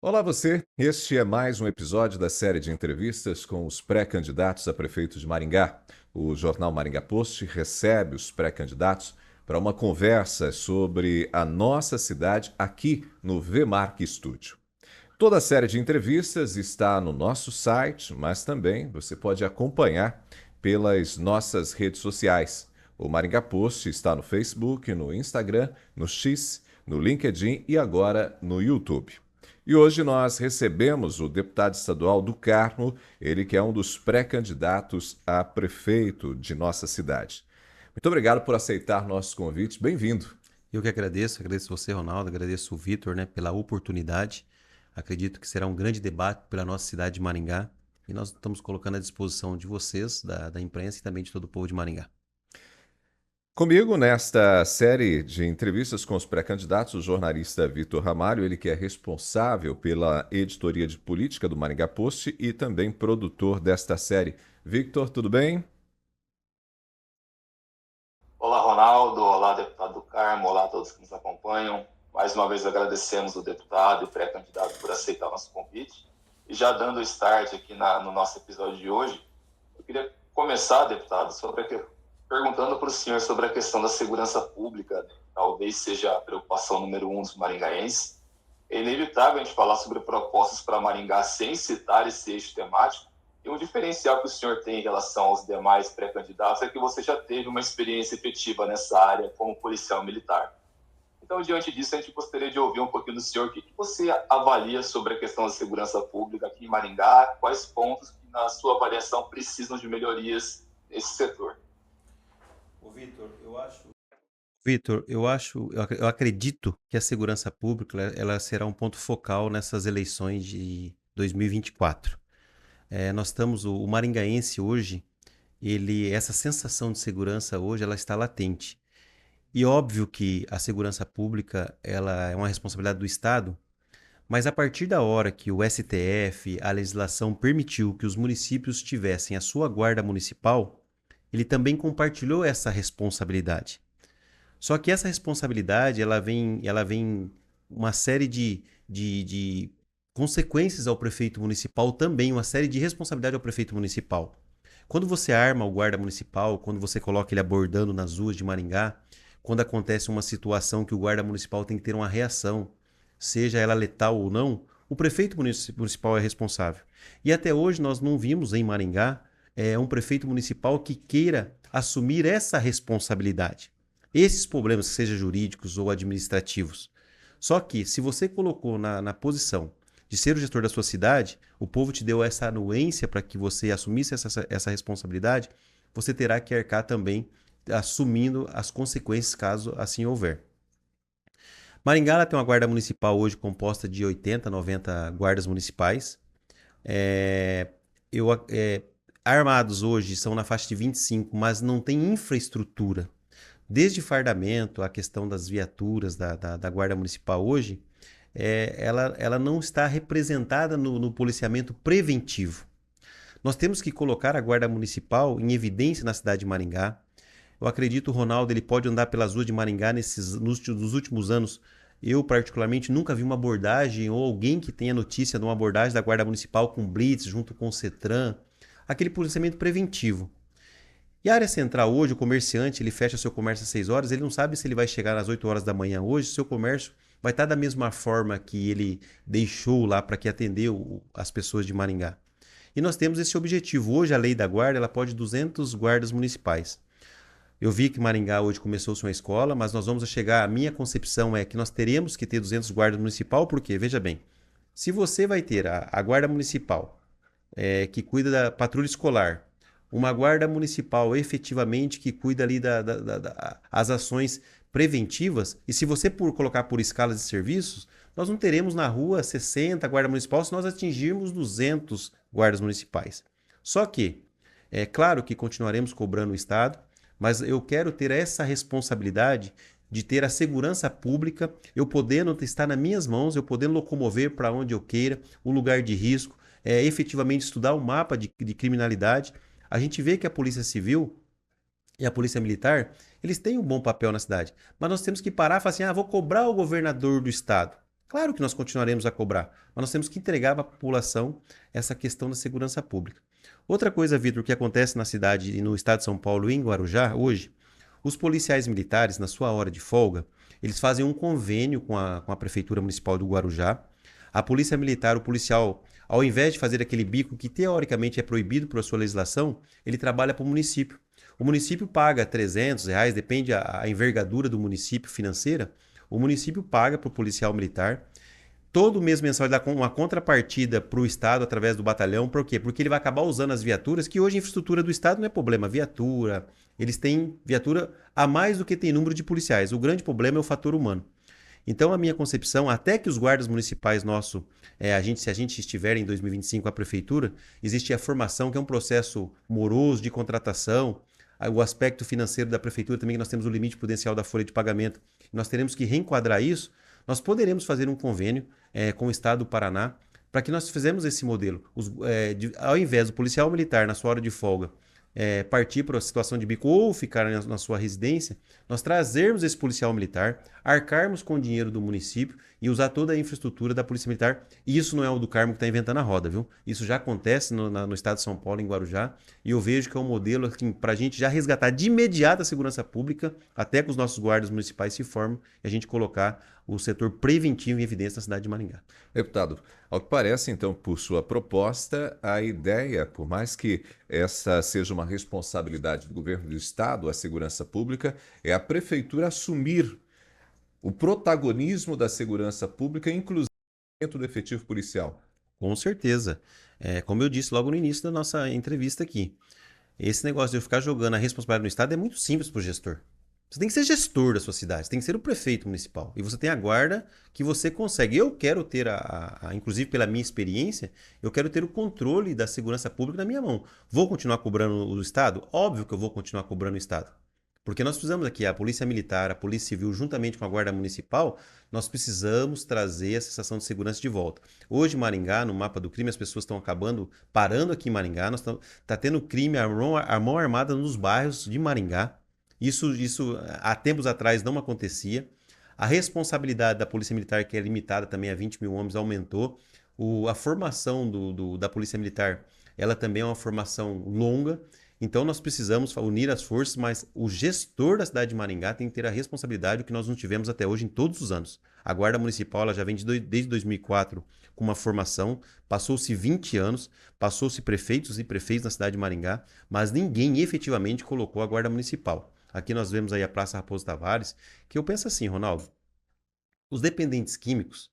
Olá você, este é mais um episódio da série de entrevistas com os pré-candidatos a prefeito de Maringá. O jornal Maringá Post recebe os pré-candidatos para uma conversa sobre a nossa cidade aqui no VMark Studio. Toda a série de entrevistas está no nosso site, mas também você pode acompanhar pelas nossas redes sociais. O Maringá Post está no Facebook, no Instagram, no X, no LinkedIn e agora no YouTube. E hoje nós recebemos o deputado estadual do Carmo, ele que é um dos pré-candidatos a prefeito de nossa cidade. Muito obrigado por aceitar nosso convite. Bem-vindo. Eu que agradeço você, Ronaldo, agradeço o Vitor, né, pela oportunidade. Acredito que será um grande debate pela nossa cidade de Maringá e nós estamos colocando à disposição de vocês, da imprensa e também de todo o povo de Maringá. Comigo, nesta série de entrevistas com os pré-candidatos, o jornalista Vitor Ramalho, ele que é responsável pela editoria de política do Maringá Post e também produtor desta série. Victor, tudo bem? Olá, Ronaldo. Olá, deputado do Carmo. Olá a todos que nos acompanham. Mais uma vez agradecemos o deputado e pré-candidato por aceitar o nosso convite. E já dando o start aqui no nosso episódio de hoje, eu queria começar, deputado, perguntando para o senhor sobre a questão da segurança pública. Talvez seja a preocupação número 1 dos maringaenses. É inevitável a gente falar sobre propostas para Maringá sem citar esse eixo temático. E um diferencial que o senhor tem em relação aos demais pré-candidatos é que você já teve uma experiência efetiva nessa área como policial militar. Então, diante disso, a gente gostaria de ouvir um pouquinho do senhor. O que você avalia sobre a questão da segurança pública aqui em Maringá? Quais pontos que, na sua avaliação, precisam de melhorias nesse setor? Vitor, eu acredito que a segurança pública ela será um ponto focal nessas eleições de 2024. Nós estamos, o maringaense hoje, essa sensação de segurança hoje, ela está latente. E óbvio que a segurança pública ela é uma responsabilidade do Estado, mas a partir da hora que o STF, a legislação permitiu que os municípios tivessem a sua guarda municipal, ele também compartilhou essa responsabilidade. Só que essa responsabilidade ela vem uma série de consequências ao prefeito municipal também, uma série de responsabilidade ao prefeito municipal. Quando você arma o guarda municipal, quando você coloca ele abordando nas ruas de Maringá, quando acontece uma situação que o guarda municipal tem que ter uma reação, seja ela letal ou não, o prefeito municipal é responsável. E até hoje nós não vimos em Maringá um prefeito municipal que queira assumir essa responsabilidade. Esses problemas, sejam jurídicos ou administrativos. Só que, se você colocou na posição de ser o gestor da sua cidade, o povo te deu essa anuência para que você assumisse essa responsabilidade, você terá que arcar também assumindo as consequências caso assim houver. Maringá tem uma guarda municipal hoje composta de 80, 90 guardas municipais. É, eu, é, Armados hoje são na faixa de 25, mas não tem infraestrutura. Desde fardamento, a questão das viaturas da Guarda Municipal hoje, ela não está representada no policiamento preventivo. Nós temos que colocar a Guarda Municipal em evidência na cidade de Maringá. Eu acredito, o Ronaldo, ele pode andar pelas ruas de Maringá nos últimos anos. Eu, particularmente, nunca vi uma abordagem ou alguém que tenha notícia de uma abordagem da Guarda Municipal com blitz, junto com o CETRAN, aquele policiamento preventivo. E a área central hoje, o comerciante, ele fecha seu comércio às 6 horas, ele não sabe se ele vai chegar às 8 horas da manhã hoje, seu comércio vai estar da mesma forma que ele deixou lá para que atendeu as pessoas de Maringá. E nós temos esse objetivo. Hoje a lei da guarda, ela pode 200 guardas municipais. Eu vi que Maringá hoje começou-se uma escola, mas nós vamos chegar, a minha concepção é que nós teremos que ter 200 guardas municipal, porque, veja bem, se você vai ter a guarda municipal, que cuida da patrulha escolar, uma guarda municipal efetivamente que cuida ali das ações preventivas, e se você colocar por escalas de serviços, nós não teremos na rua 60 guardas municipais se nós atingirmos 200 guardas municipais. Só que, é claro que continuaremos cobrando o Estado, mas eu quero ter essa responsabilidade de ter a segurança pública, eu podendo estar nas minhas mãos, eu podendo locomover para onde eu queira, o lugar de risco, efetivamente estudar o mapa de criminalidade. A gente vê que a Polícia Civil e a Polícia Militar, eles têm um bom papel na cidade. Mas nós temos que parar e falar assim, vou cobrar o governador do estado. Claro que nós continuaremos a cobrar, mas nós temos que entregar para a população essa questão da segurança pública. Outra coisa, Vitor, que acontece na cidade e no estado de São Paulo e em Guarujá hoje, os policiais militares, na sua hora de folga, eles fazem um convênio com a Prefeitura Municipal do Guarujá. A Polícia Militar, o policial, ao invés de fazer aquele bico que teoricamente é proibido por sua legislação, ele trabalha para o município. O município paga R$ 300, depende a envergadura do município financeira, o município paga para o policial militar. Todo mês mensal ele dá uma contrapartida para o Estado através do batalhão. Por quê? Porque ele vai acabar usando as viaturas, que hoje a infraestrutura do Estado não é problema. Viatura, eles têm viatura a mais do que tem número de policiais. O grande problema é o fator humano. Então, a minha concepção, até que os guardas municipais nossos, se a gente estiver em 2025 a prefeitura, existe a formação, que é um processo moroso de contratação, o aspecto financeiro da prefeitura também, que nós temos o limite prudencial da folha de pagamento. Nós teremos que reenquadrar isso. Nós poderemos fazer um convênio com o Estado do Paraná para que nós fizemos esse modelo. Ao invés do policial militar, na sua hora de folga, partir para a situação de bico ou ficar na sua residência, nós trazermos esse policial militar, arcarmos com o dinheiro do município e usar toda a infraestrutura da Polícia Militar. E isso não é o do Carmo que está inventando a roda, viu? Isso já acontece no estado de São Paulo, em Guarujá, e eu vejo que é um modelo assim, para a gente já resgatar de imediato a segurança pública, até que os nossos guardas municipais se formem e a gente colocar o setor preventivo em evidência na cidade de Maringá. Deputado, ao que parece, então, por sua proposta, a ideia, por mais que essa seja uma responsabilidade do governo do Estado, a segurança pública, é a prefeitura assumir o protagonismo da segurança pública, inclusive dentro do efetivo policial. Com certeza. Como eu disse logo no início da nossa entrevista aqui, esse negócio de eu ficar jogando a responsabilidade no Estado é muito simples para o gestor. Você tem que ser gestor da sua cidade, você tem que ser o prefeito municipal. E você tem a guarda que você consegue. Eu quero ter, inclusive pela minha experiência, eu quero ter o controle da segurança pública na minha mão. Vou continuar cobrando o Estado? Óbvio que eu vou continuar cobrando o Estado. Porque nós precisamos aqui, a Polícia Militar, a Polícia Civil, juntamente com a Guarda Municipal, nós precisamos trazer a sensação de segurança de volta. Hoje, em Maringá, no mapa do crime, as pessoas estão parando aqui em Maringá, está tendo crime, a mão armada nos bairros de Maringá. Isso há tempos atrás não acontecia. A responsabilidade da Polícia Militar, que é limitada também a 20 mil homens, aumentou. A formação da Polícia Militar, ela também é uma formação longa. Então nós precisamos unir as forças, mas o gestor da cidade de Maringá tem que ter a responsabilidade, o que nós não tivemos até hoje em todos os anos. A Guarda Municipal ela já vem desde 2004 com uma formação, passou-se 20 anos, passou-se prefeitos e prefeitos na cidade de Maringá, mas ninguém efetivamente colocou a Guarda Municipal. Aqui nós vemos aí a Praça Raposo Tavares, que eu penso assim, Ronaldo, os dependentes químicos,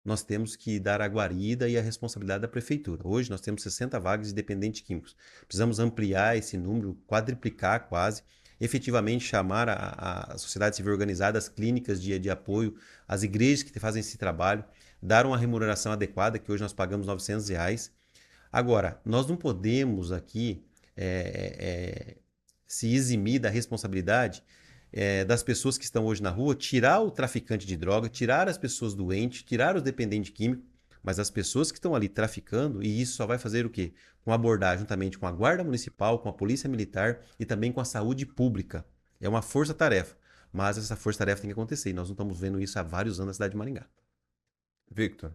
nós temos que dar a guarida e a responsabilidade da prefeitura. Hoje nós temos 60 vagas de dependentes químicos. Precisamos ampliar esse número, quadriplicar quase, efetivamente chamar a sociedade civil organizada, as clínicas de apoio, as igrejas que fazem esse trabalho, dar uma remuneração adequada, que hoje nós pagamos R$ 900. Agora, nós não podemos aqui se eximir da responsabilidade das pessoas que estão hoje na rua, tirar o traficante de droga, tirar as pessoas doentes, tirar os dependentes químicos, mas as pessoas que estão ali traficando, e isso só vai fazer o quê? Com abordagem juntamente com a Guarda Municipal, com a Polícia Militar e também com a saúde pública. É uma força-tarefa, mas essa força-tarefa tem que acontecer, e nós não estamos vendo isso há vários anos na cidade de Maringá. Victor.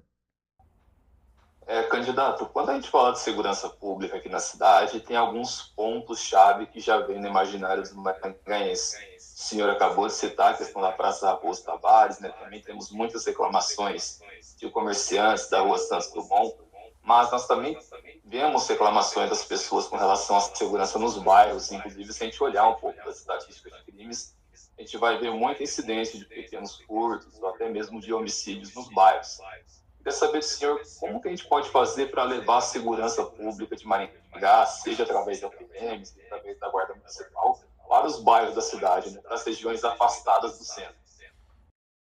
Candidato, quando a gente fala de segurança pública aqui na cidade, tem alguns pontos-chave que já vêm no imaginário do maringaense. O senhor acabou de citar a questão da Praça Raposo Tavares, né? Também temos muitas reclamações de comerciantes da Rua Santos Dumont, mas nós também vemos reclamações das pessoas com relação à segurança nos bairros. Inclusive, se a gente olhar um pouco das estatísticas de crimes, a gente vai ver muita incidência de pequenos furtos ou até mesmo de homicídios nos bairros. Queria saber do senhor como que a gente pode fazer para levar a segurança pública de Maringá, seja através da PM, seja através da Guarda Municipal, para os bairros da cidade, né, para as regiões afastadas do centro.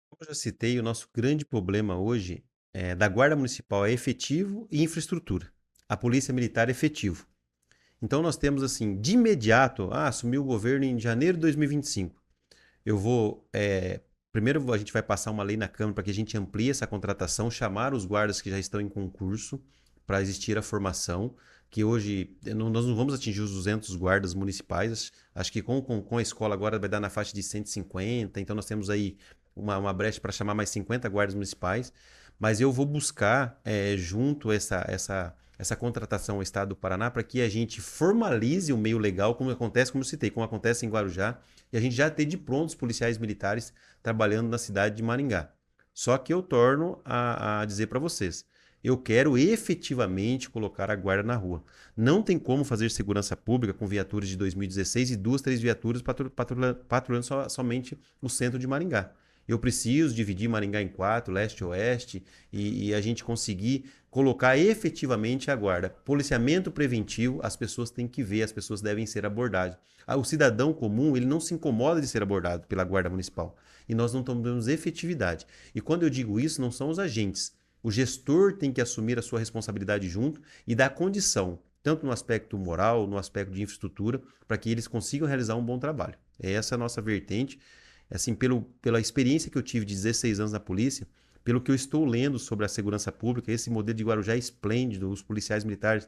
Como eu já citei, o nosso grande problema hoje da Guarda Municipal é efetivo e infraestrutura. A Polícia Militar é efetivo. Então nós temos assim, de imediato, assumiu o governo em janeiro de 2025. Eu vou... Primeiro, a gente vai passar uma lei na Câmara para que a gente amplie essa contratação, chamar os guardas que já estão em concurso para existir a formação, que hoje nós não vamos atingir os 200 guardas municipais, acho que com a escola agora vai dar na faixa de 150, então nós temos aí uma brecha para chamar mais 50 guardas municipais, mas eu vou buscar junto essa contratação ao Estado do Paraná para que a gente formalize o meio legal, como acontece, como eu citei, como acontece em Guarujá, e a gente já ter de pronto os policiais militares trabalhando na cidade de Maringá. Só que eu torno a dizer para vocês, eu quero efetivamente colocar a guarda na rua. Não tem como fazer segurança pública com viaturas de 2016 e 2, 3 viaturas patrulhando somente o centro de Maringá. Eu preciso dividir Maringá em 4, leste e oeste, e a gente conseguir colocar efetivamente a guarda. Policiamento preventivo, as pessoas têm que ver, as pessoas devem ser abordadas. O cidadão comum, ele não se incomoda de ser abordado pela guarda municipal. E nós não damos efetividade. E quando eu digo isso, não são os agentes. O gestor tem que assumir a sua responsabilidade junto e dar condição, tanto no aspecto moral, no aspecto de infraestrutura, para que eles consigam realizar um bom trabalho. Essa é a nossa vertente. Assim, pela experiência que eu tive de 16 anos na polícia, pelo que eu estou lendo sobre a segurança pública, esse modelo de Guarujá é esplêndido, os policiais militares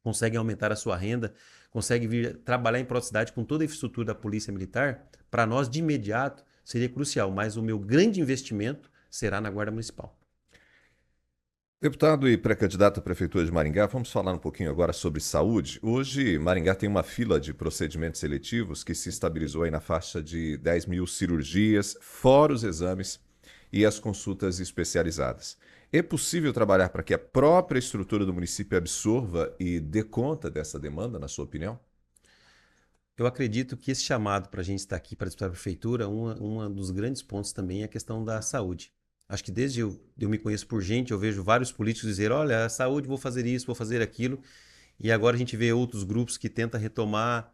conseguem aumentar a sua renda, conseguem vir trabalhar em proximidade com toda a infraestrutura da polícia militar, para nós, de imediato, seria crucial, mas o meu grande investimento será na Guarda Municipal. Deputado e pré-candidato à Prefeitura de Maringá, vamos falar um pouquinho agora sobre saúde. Hoje, Maringá tem uma fila de procedimentos seletivos que se estabilizou aí na faixa de 10 mil cirurgias, fora os exames e as consultas especializadas. É possível trabalhar para que a própria estrutura do município absorva e dê conta dessa demanda, na sua opinião? Eu acredito que esse chamado para a gente estar aqui para disputar a prefeitura, um dos grandes pontos também é a questão da saúde. Acho que desde eu me conheço por gente, eu vejo vários políticos dizer, olha, a saúde, vou fazer isso, vou fazer aquilo. E agora a gente vê outros grupos que tentam retomar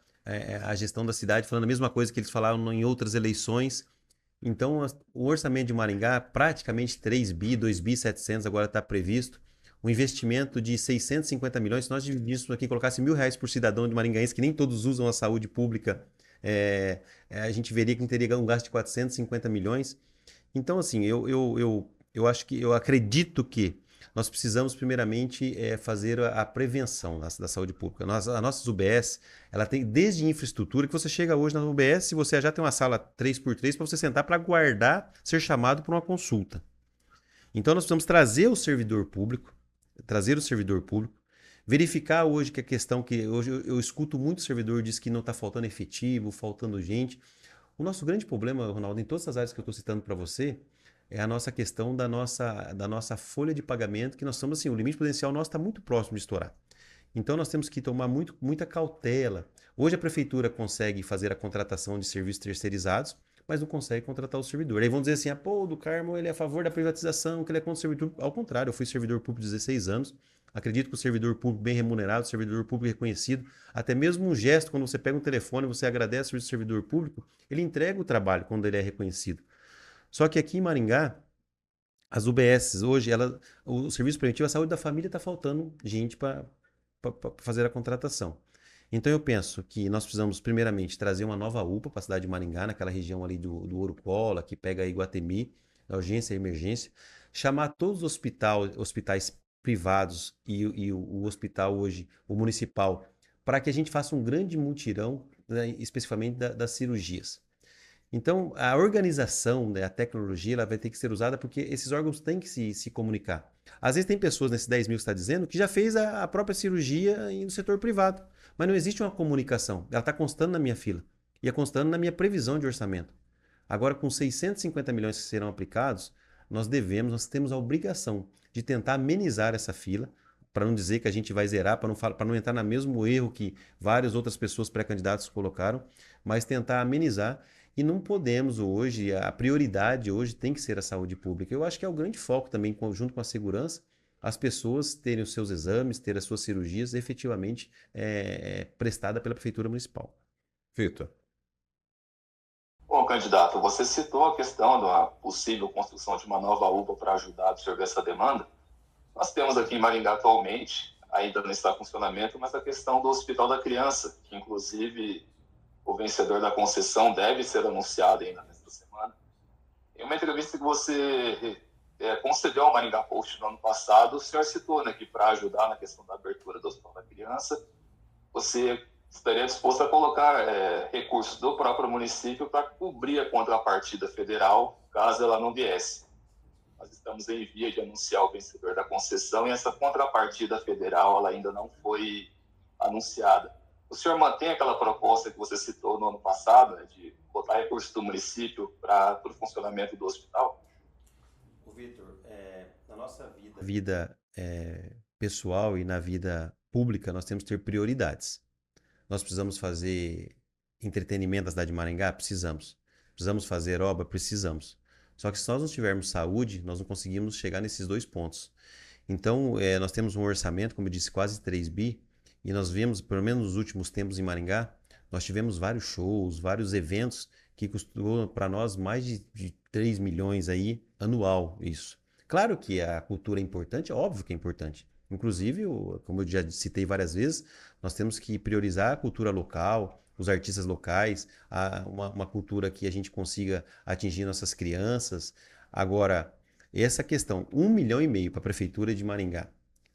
a gestão da cidade, falando a mesma coisa que eles falaram em outras eleições. Então, o orçamento de Maringá, praticamente 3 bi, 2 bi 700 agora está previsto. Um investimento de 650 milhões, se nós dividíssemos aqui, colocasse R$ 1.000 por cidadão de maringaense, que nem todos usam a saúde pública, a gente veria que teria um gasto de 450 milhões. Então, assim, eu acho que eu acredito que nós precisamos, primeiramente, fazer a prevenção da saúde pública. A nossas UBS, ela tem desde infraestrutura, que você chega hoje na UBS, se você já tem uma sala 3x3 para você sentar para aguardar ser chamado para uma consulta. Então, nós precisamos trazer o servidor público, verificar hoje que a questão que hoje eu escuto muito servidor diz que não está faltando efetivo, faltando gente. O nosso grande problema, Ronaldo, em todas as áreas que eu estou citando para você, é a nossa questão da nossa folha de pagamento, que nós estamos assim, o limite potencial nosso está muito próximo de estourar. Então nós temos que tomar muita cautela. Hoje a prefeitura consegue fazer a contratação de serviços terceirizados, mas não consegue contratar o servidor. Aí vão dizer assim, o do Carmo ele é a favor da privatização, que ele é contra o servidor público. Ao contrário, eu fui servidor público 16 anos, acredito que o servidor público bem remunerado, o servidor público reconhecido, até mesmo um gesto, quando você pega um telefone, você agradece o servidor público, ele entrega o trabalho quando ele é reconhecido. Só que aqui em Maringá, as UBSs hoje, o serviço preventivo, a saúde da família está faltando gente para fazer a contratação. Então eu penso que nós precisamos primeiramente trazer uma nova UPA para a cidade de Maringá, naquela região ali do Ouro Cola, que pega Iguatemi, da urgência e emergência, chamar todos os hospitais privados e o hospital hoje, o municipal, para que a gente faça um grande mutirão, né, especificamente das cirurgias. Então, a organização, né, a tecnologia, ela vai ter que ser usada porque esses órgãos têm que se comunicar. Às vezes tem pessoas nesses 10 mil que você está dizendo que já fez a própria cirurgia no setor privado, mas não existe uma comunicação. Ela está constando na minha fila e é constando na minha previsão de orçamento. Agora, com 650 milhões que serão aplicados, nós temos a obrigação de tentar amenizar essa fila, para não dizer que a gente vai zerar, para não entrar no mesmo erro que várias outras pessoas pré-candidatos colocaram, mas tentar amenizar. E não podemos hoje, a prioridade hoje tem que ser a saúde pública. Eu acho que é o grande foco também, junto com a segurança, as pessoas terem os seus exames, ter as suas cirurgias efetivamente prestada pela Prefeitura Municipal. Vitor. Bom, candidato, você citou a questão da possível construção de uma nova UPA para ajudar a absorver essa demanda. Nós temos aqui em Maringá atualmente, ainda não está em funcionamento, mas a questão do Hospital da Criança, que inclusive o vencedor da concessão deve ser anunciado ainda nesta semana. Em uma entrevista que você concedeu ao Maringá Post no ano passado, o senhor citou, né, que para ajudar na questão da abertura do Hospital da Criança, você estaria disposto a colocar recursos do próprio município para cobrir a contrapartida federal, caso ela não viesse. Nós estamos em via de anunciar o vencedor da concessão e essa contrapartida federal ela ainda não foi anunciada. O senhor mantém aquela proposta que você citou no ano passado, né, de botar recursos do município para o funcionamento do hospital? Ô, Vitor, na nossa vida pessoal e na vida pública, nós temos que ter prioridades. Nós precisamos fazer entretenimento da cidade de Maringá? Precisamos. Precisamos fazer obra? Precisamos. Só que se nós não tivermos saúde, nós não conseguimos chegar nesses dois pontos. Então, nós temos um orçamento, como eu disse, quase 3 bi, e nós vemos, pelo menos nos últimos tempos em Maringá, nós tivemos vários shows, vários eventos que custou para nós mais de 3 milhões aí anual, isso. Claro que a cultura é importante, é óbvio que é importante. Inclusive, como eu já citei várias vezes, nós temos que priorizar a cultura local, os artistas locais, uma cultura que a gente consiga atingir nossas crianças. Agora, essa questão, 1,5 milhão para a Prefeitura de Maringá,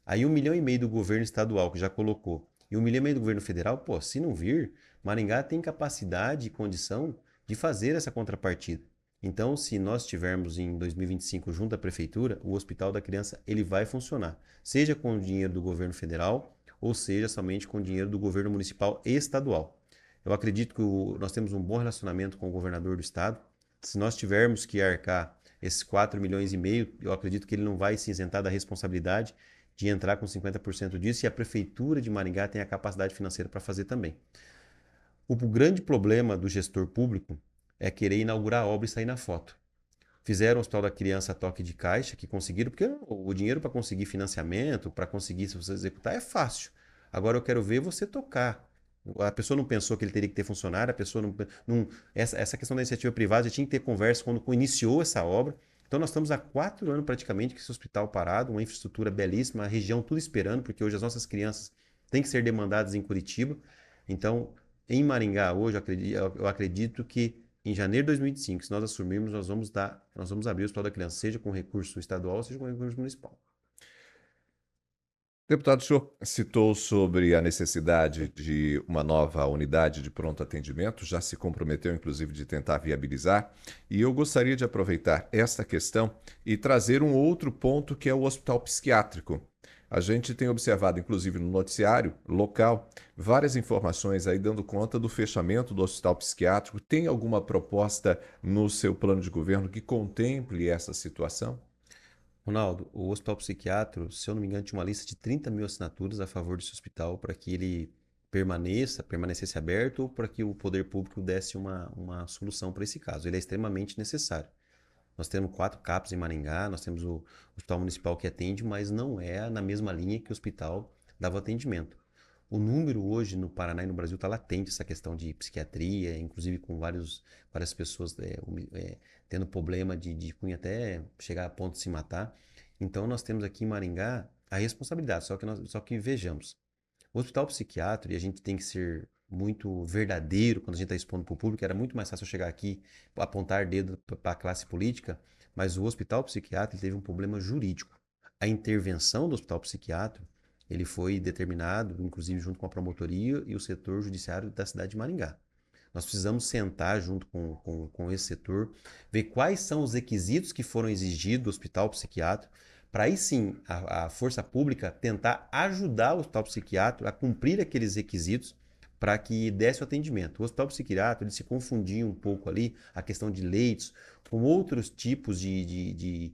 aí 1,5 milhão do governo estadual, que já colocou, e 1,5 milhão do governo federal, pô, se não vir, Maringá tem capacidade e condição de fazer essa contrapartida. Então, se nós tivermos em 2025 junto à prefeitura, o Hospital da Criança ele vai funcionar, seja com o dinheiro do governo federal ou seja somente com o dinheiro do governo municipal e estadual. Eu acredito que nós temos um bom relacionamento com o governador do estado. Se nós tivermos que arcar esses 4,5 milhões, eu acredito que ele não vai se isentar da responsabilidade de entrar com 50% disso e a prefeitura de Maringá tem a capacidade financeira para fazer também. O grande problema do gestor público é querer inaugurar a obra e sair na foto. Fizeram o Hospital da Criança a toque de caixa, que conseguiram, porque o dinheiro para conseguir financiamento, para conseguir se você executar, é fácil. Agora eu quero ver você tocar. A pessoa não pensou que ele teria que ter funcionário, a pessoa essa questão da iniciativa privada já tinha que ter conversa quando iniciou essa obra. Então nós estamos há 4 anos praticamente com esse hospital parado, uma infraestrutura belíssima, a região tudo esperando, porque hoje as nossas crianças têm que ser demandadas em Curitiba. Então, em Maringá, hoje, eu acredito que em janeiro de 2025, se nós assumirmos, nós vamos abrir o Hospital da Criança, seja com recurso estadual, seja com recurso municipal. Deputado, o senhor citou sobre a necessidade de uma nova unidade de pronto atendimento, já se comprometeu, inclusive, de tentar viabilizar, e eu gostaria de aproveitar esta questão e trazer um outro ponto que é o hospital psiquiátrico. A gente tem observado, inclusive no noticiário local, várias informações aí dando conta do fechamento do hospital psiquiátrico. Tem alguma proposta no seu plano de governo que contemple essa situação? Ronaldo, o Hospital Psiquiátrico, se eu não me engano, tinha uma lista de 30 mil assinaturas a favor desse hospital para que ele permanecesse aberto ou para que o poder público desse uma solução para esse caso. Ele é extremamente necessário. Nós temos 4 CAPs em Maringá, nós temos o Hospital Municipal que atende, mas não é na mesma linha que o hospital dava atendimento. O número hoje no Paraná e no Brasil está latente, essa questão de psiquiatria, inclusive com várias pessoas tendo problema de cunho até chegar a ponto de se matar. Então nós temos aqui em Maringá a responsabilidade, só que vejamos, o hospital psiquiátrico, e a gente tem que ser muito verdadeiro quando a gente está expondo para o público, era muito mais fácil eu chegar aqui, apontar dedo para a classe política, mas o hospital psiquiátrico teve um problema jurídico. A intervenção do hospital psiquiátrico ele foi determinado, inclusive junto com a promotoria e o setor judiciário da cidade de Maringá. Nós precisamos sentar junto com esse setor, ver quais são os requisitos que foram exigidos do hospital psiquiátrico, para aí sim a força pública tentar ajudar o hospital psiquiátrico a cumprir aqueles requisitos para que desse o atendimento. O hospital psiquiátrico ele se confundia um pouco ali, a questão de leitos, com outros tipos de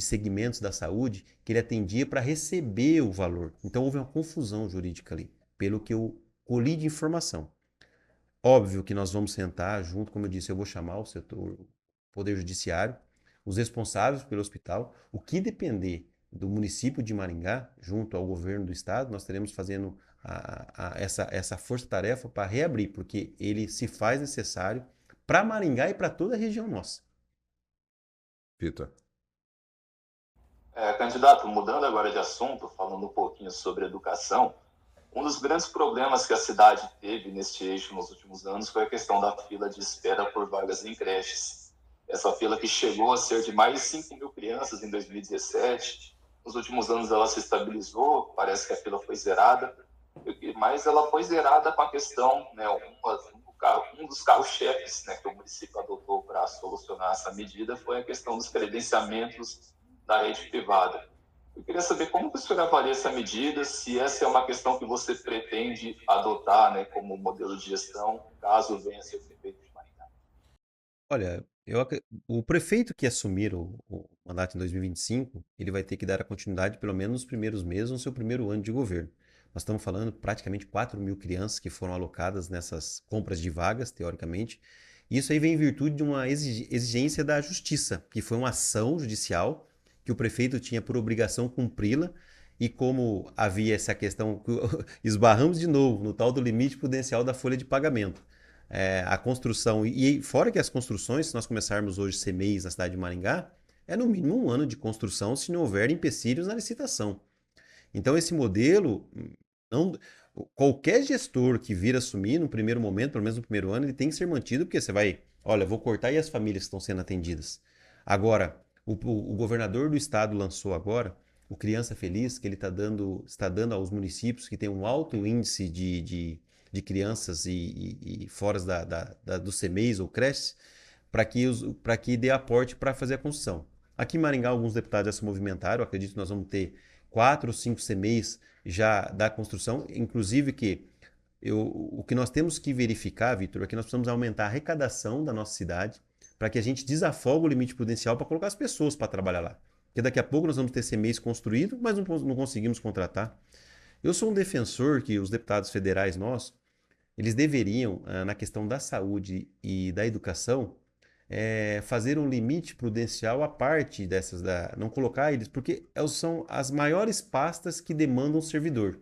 segmentos da saúde que ele atendia para receber o valor. Então houve uma confusão jurídica ali, pelo que eu colhi de informação. Óbvio que nós vamos sentar junto, como eu disse, eu vou chamar o setor, o Poder Judiciário, os responsáveis pelo hospital, o que depender do município de Maringá, junto ao governo do estado, nós teremos fazendo essa força-tarefa para reabrir, porque ele se faz necessário para Maringá e para toda a região nossa. Vitor. Candidato, mudando agora de assunto, falando um pouquinho sobre educação, um dos grandes problemas que a cidade teve neste eixo nos últimos anos foi a questão da fila de espera por vagas em creches. Essa fila que chegou a ser de mais de 5 mil crianças em 2017. Nos últimos anos ela se estabilizou, parece que a fila foi zerada. mas ela foi zerada com a questão, né, um dos carros-chefes, né, que o município adotou para solucionar essa medida foi a questão dos credenciamentos da rede privada. Eu queria saber como que o senhor avalia essa medida, se essa é uma questão que você pretende adotar, né, como modelo de gestão, caso venha a ser prefeito de Maringá. Olha, o prefeito que assumir o mandato em 2025, ele vai ter que dar a continuidade pelo menos nos primeiros meses, no seu primeiro ano de governo. Nós estamos falando praticamente 4.000 crianças que foram alocadas nessas compras de vagas, teoricamente. E isso aí vem em virtude de uma exigência da justiça, que foi uma ação judicial que o prefeito tinha por obrigação cumpri-la. E como havia essa questão, esbarramos de novo no tal do limite prudencial da folha de pagamento. A construção, e fora que as construções, se nós começarmos hoje CMEIs na cidade de Maringá, é no mínimo um ano de construção se não houver empecilhos na licitação. Então esse modelo, não, qualquer gestor que vir assumir no primeiro momento, pelo menos no primeiro ano, ele tem que ser mantido, porque você vai, olha, vou cortar e as famílias que estão sendo atendidas. Agora, o governador do estado lançou agora o Criança Feliz, que ele está dando aos municípios que têm um alto índice de crianças e fora dos CMEIs ou creches, para que dê aporte para fazer a construção. Aqui em Maringá, alguns deputados já se movimentaram, eu acredito que nós vamos ter 4 ou 5 CMEIs já da construção, inclusive o que nós temos que verificar, Vitor, é que nós precisamos aumentar a arrecadação da nossa cidade para que a gente desafogue o limite prudencial para colocar as pessoas para trabalhar lá. Porque daqui a pouco nós vamos ter CMEIs construídos, mas não conseguimos contratar. Eu sou um defensor que os deputados federais nossos, eles deveriam, na questão da saúde e da educação, fazer um limite prudencial à parte dessas, não colocar eles, porque são as maiores pastas que demandam servidor.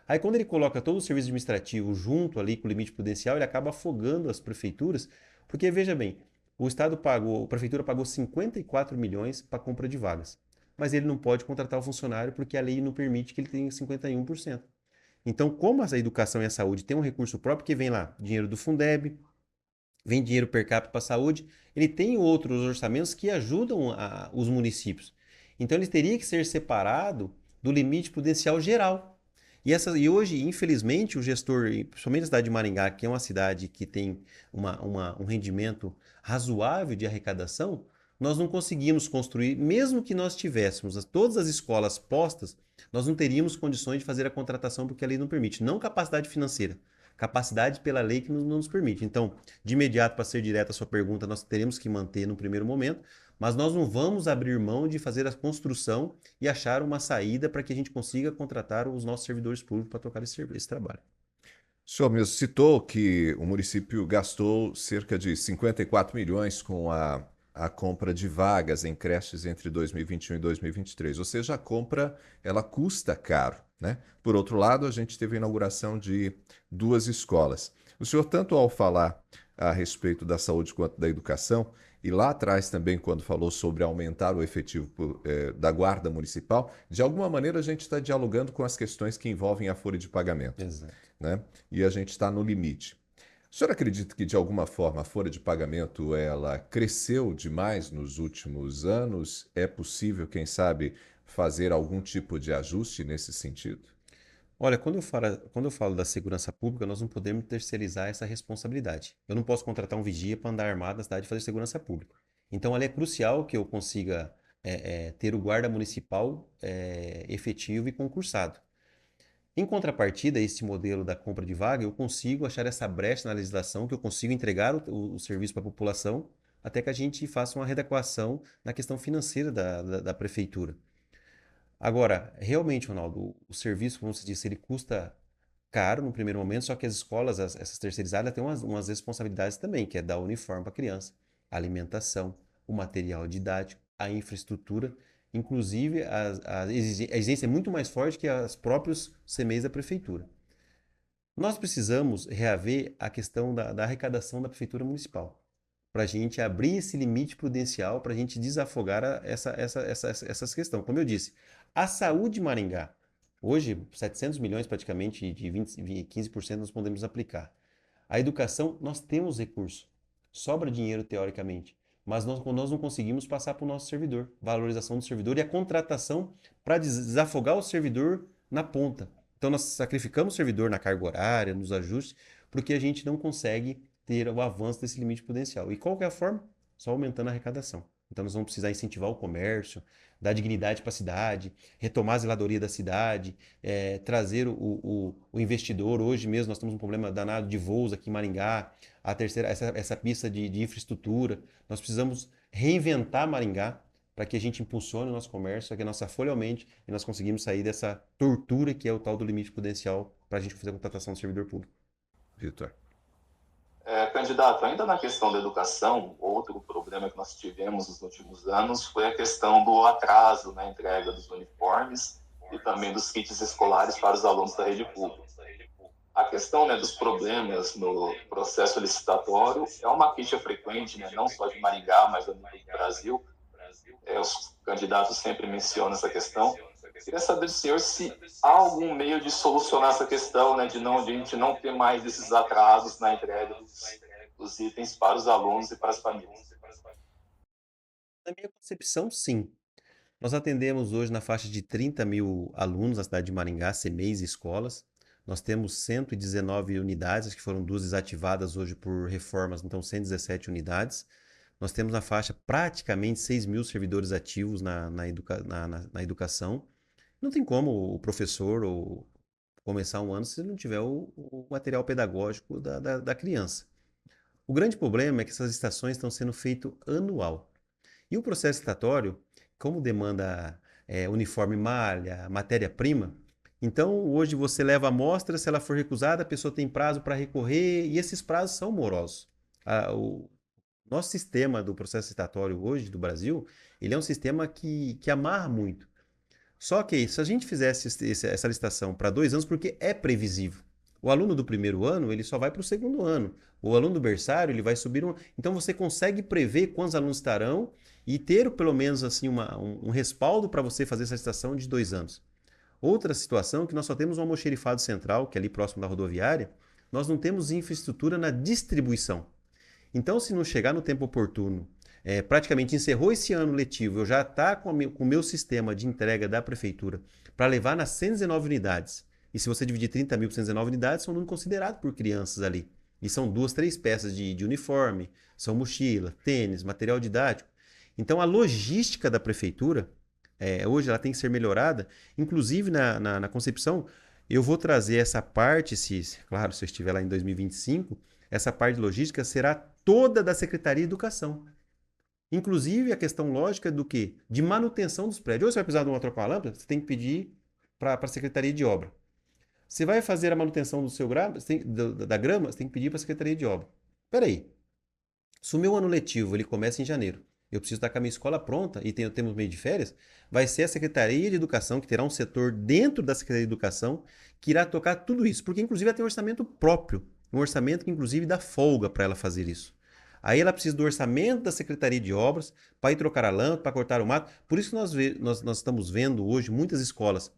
Aí quando ele coloca todo o serviço administrativo junto ali com o limite prudencial, ele acaba afogando as prefeituras, porque veja bem, a prefeitura pagou 54 milhões para compra de vagas, mas ele não pode contratar o funcionário porque a lei não permite que ele tenha 51%. Então, como a educação e a saúde têm um recurso próprio que vem lá, dinheiro do Fundeb, vem dinheiro per capita para a saúde, ele tem outros orçamentos que ajudam os municípios. Então, ele teria que ser separado do limite prudencial geral. E hoje, infelizmente, o gestor, principalmente a cidade de Maringá, que é uma cidade que tem um rendimento razoável de arrecadação, nós não conseguimos construir, mesmo que nós tivéssemos todas as escolas postas, nós não teríamos condições de fazer a contratação porque a lei não permite. Não capacidade financeira, capacidade pela lei que não nos permite. Então, de imediato, para ser direto à sua pergunta, nós teremos que manter no primeiro momento, mas nós não vamos abrir mão de fazer a construção e achar uma saída para que a gente consiga contratar os nossos servidores públicos para tocar esse trabalho. O senhor mesmo citou que o município gastou cerca de 54 milhões com a compra de vagas em creches entre 2021 e 2023. Ou seja, a compra ela custa caro, né? Por outro lado, a gente teve a inauguração de 2 escolas. O senhor, tanto ao falar a respeito da saúde quanto da educação, e lá atrás também, quando falou sobre aumentar o efetivo da Guarda Municipal, de alguma maneira a gente está dialogando com as questões que envolvem a folha de pagamento, Exato. né? E a gente está no limite. O senhor acredita que, de alguma forma, a folha de pagamento ela cresceu demais nos últimos anos? É possível, quem sabe, fazer algum tipo de ajuste nesse sentido? Olha, quando eu falo da segurança pública, nós não podemos terceirizar essa responsabilidade. Eu não posso contratar um vigia para andar armado na cidade e fazer segurança pública. Então, ali é crucial que eu consiga ter o guarda municipal efetivo e concursado. Em contrapartida a esse modelo da compra de vaga, eu consigo achar essa brecha na legislação, que eu consigo entregar o serviço para a população, até que a gente faça uma readequação na questão financeira da prefeitura. Agora, realmente, Ronaldo, o serviço, como você disse, ele custa caro no primeiro momento, só que as escolas, essas terceirizadas, têm umas responsabilidades também, que é dar uniforme para a criança, a alimentação, o material didático, a infraestrutura, inclusive a exigência é muito mais forte que os próprios CMEs da prefeitura. Nós precisamos reaver a questão da arrecadação da prefeitura municipal, para a gente abrir esse limite prudencial, para a gente desafogar essas questões. Como eu disse, a saúde de Maringá, hoje 700 milhões praticamente, de 15% nós podemos aplicar. A educação, nós temos recurso, sobra dinheiro teoricamente, mas nós não conseguimos passar para o nosso servidor, valorização do servidor e a contratação para desafogar o servidor na ponta. Então nós sacrificamos o servidor na carga horária, nos ajustes, porque a gente não consegue ter o avanço desse limite prudencial. E qual que é a forma? Só aumentando a arrecadação. Então nós vamos precisar incentivar o comércio, dar dignidade para a cidade, retomar a zeladoria da cidade, trazer o investidor. Hoje mesmo nós temos um problema danado de voos aqui em Maringá, a terceira, essa pista de infraestrutura. Nós precisamos reinventar Maringá para que a gente impulsione o nosso comércio, para que a nossa folha aumente e nós conseguimos sair dessa tortura que é o tal do limite prudencial para a gente fazer a contratação do servidor público. Vitor. Candidato, ainda na questão da educação, outro problema que nós tivemos nos últimos anos foi a questão do atraso na entrega dos uniformes e também dos kits escolares para os alunos da rede pública. A questão, né, dos problemas no processo licitatório é uma queixa frequente, né, não só de Maringá, mas do Brasil. Os candidatos sempre mencionam essa questão. Queria saber do senhor se há algum meio de solucionar essa questão, né, de a gente não ter mais esses atrasos na entrega dos itens para os alunos e para as famílias. Na minha concepção, sim. Nós atendemos hoje na faixa de 30 mil alunos na cidade de Maringá, CMEIs e escolas. Nós temos 119 unidades, que foram duas desativadas hoje por reformas, então 117 unidades. Nós temos na faixa praticamente 6 mil servidores ativos na educação. Não tem como o professor começar um ano se não tiver o material pedagógico da criança. O grande problema é que essas licitações estão sendo feitas anual. E o processo licitatório, como demanda uniforme malha, matéria-prima, então hoje você leva a amostra, se ela for recusada, a pessoa tem prazo para recorrer e esses prazos são morosos. O nosso sistema do processo licitatório hoje do Brasil, ele é um sistema que amarra muito. Só que se a gente fizesse essa licitação para 2 anos, porque é previsível. O aluno do primeiro ano, ele só vai para o segundo ano. O aluno do berçário, ele vai subir um... Então você consegue prever quantos alunos estarão e ter pelo menos assim um respaldo para você fazer essa licitação de 2 anos. Outra situação é que nós só temos um almoxerifado central, que é ali próximo da rodoviária, nós não temos infraestrutura na distribuição. Então, se não chegar no tempo oportuno, praticamente encerrou esse ano letivo, eu já está com o meu sistema de entrega da prefeitura para levar nas 119 unidades. E se você dividir 30 mil por 119 unidades, são um número considerado por crianças ali. E são 2, 3 peças de uniforme, são mochila, tênis, material didático. Então, a logística da prefeitura, hoje ela tem que ser melhorada, inclusive na concepção. Eu vou trazer essa parte, claro, se eu estiver lá em 2025, essa parte de logística será toda da Secretaria de Educação. Inclusive a questão lógica do quê? De manutenção dos prédios. Ou você vai precisar de uma trocar uma lâmpada, você tem que pedir para a Secretaria de Obra. Você vai fazer a manutenção do seu da grama, você tem que pedir para a Secretaria de Obra. Espera aí. Se o meu ano letivo ele começa em janeiro, eu preciso estar com a minha escola pronta e temos meio de férias, vai ser a Secretaria de Educação, que terá um setor dentro da Secretaria de Educação, que irá tocar tudo isso. Porque, inclusive, ela tem um orçamento próprio. Um orçamento que, inclusive, dá folga para ela fazer isso. Aí ela precisa do orçamento da Secretaria de Obras para ir trocar a lâmpada, para cortar o mato. Por isso que nós estamos vendo hoje muitas escolas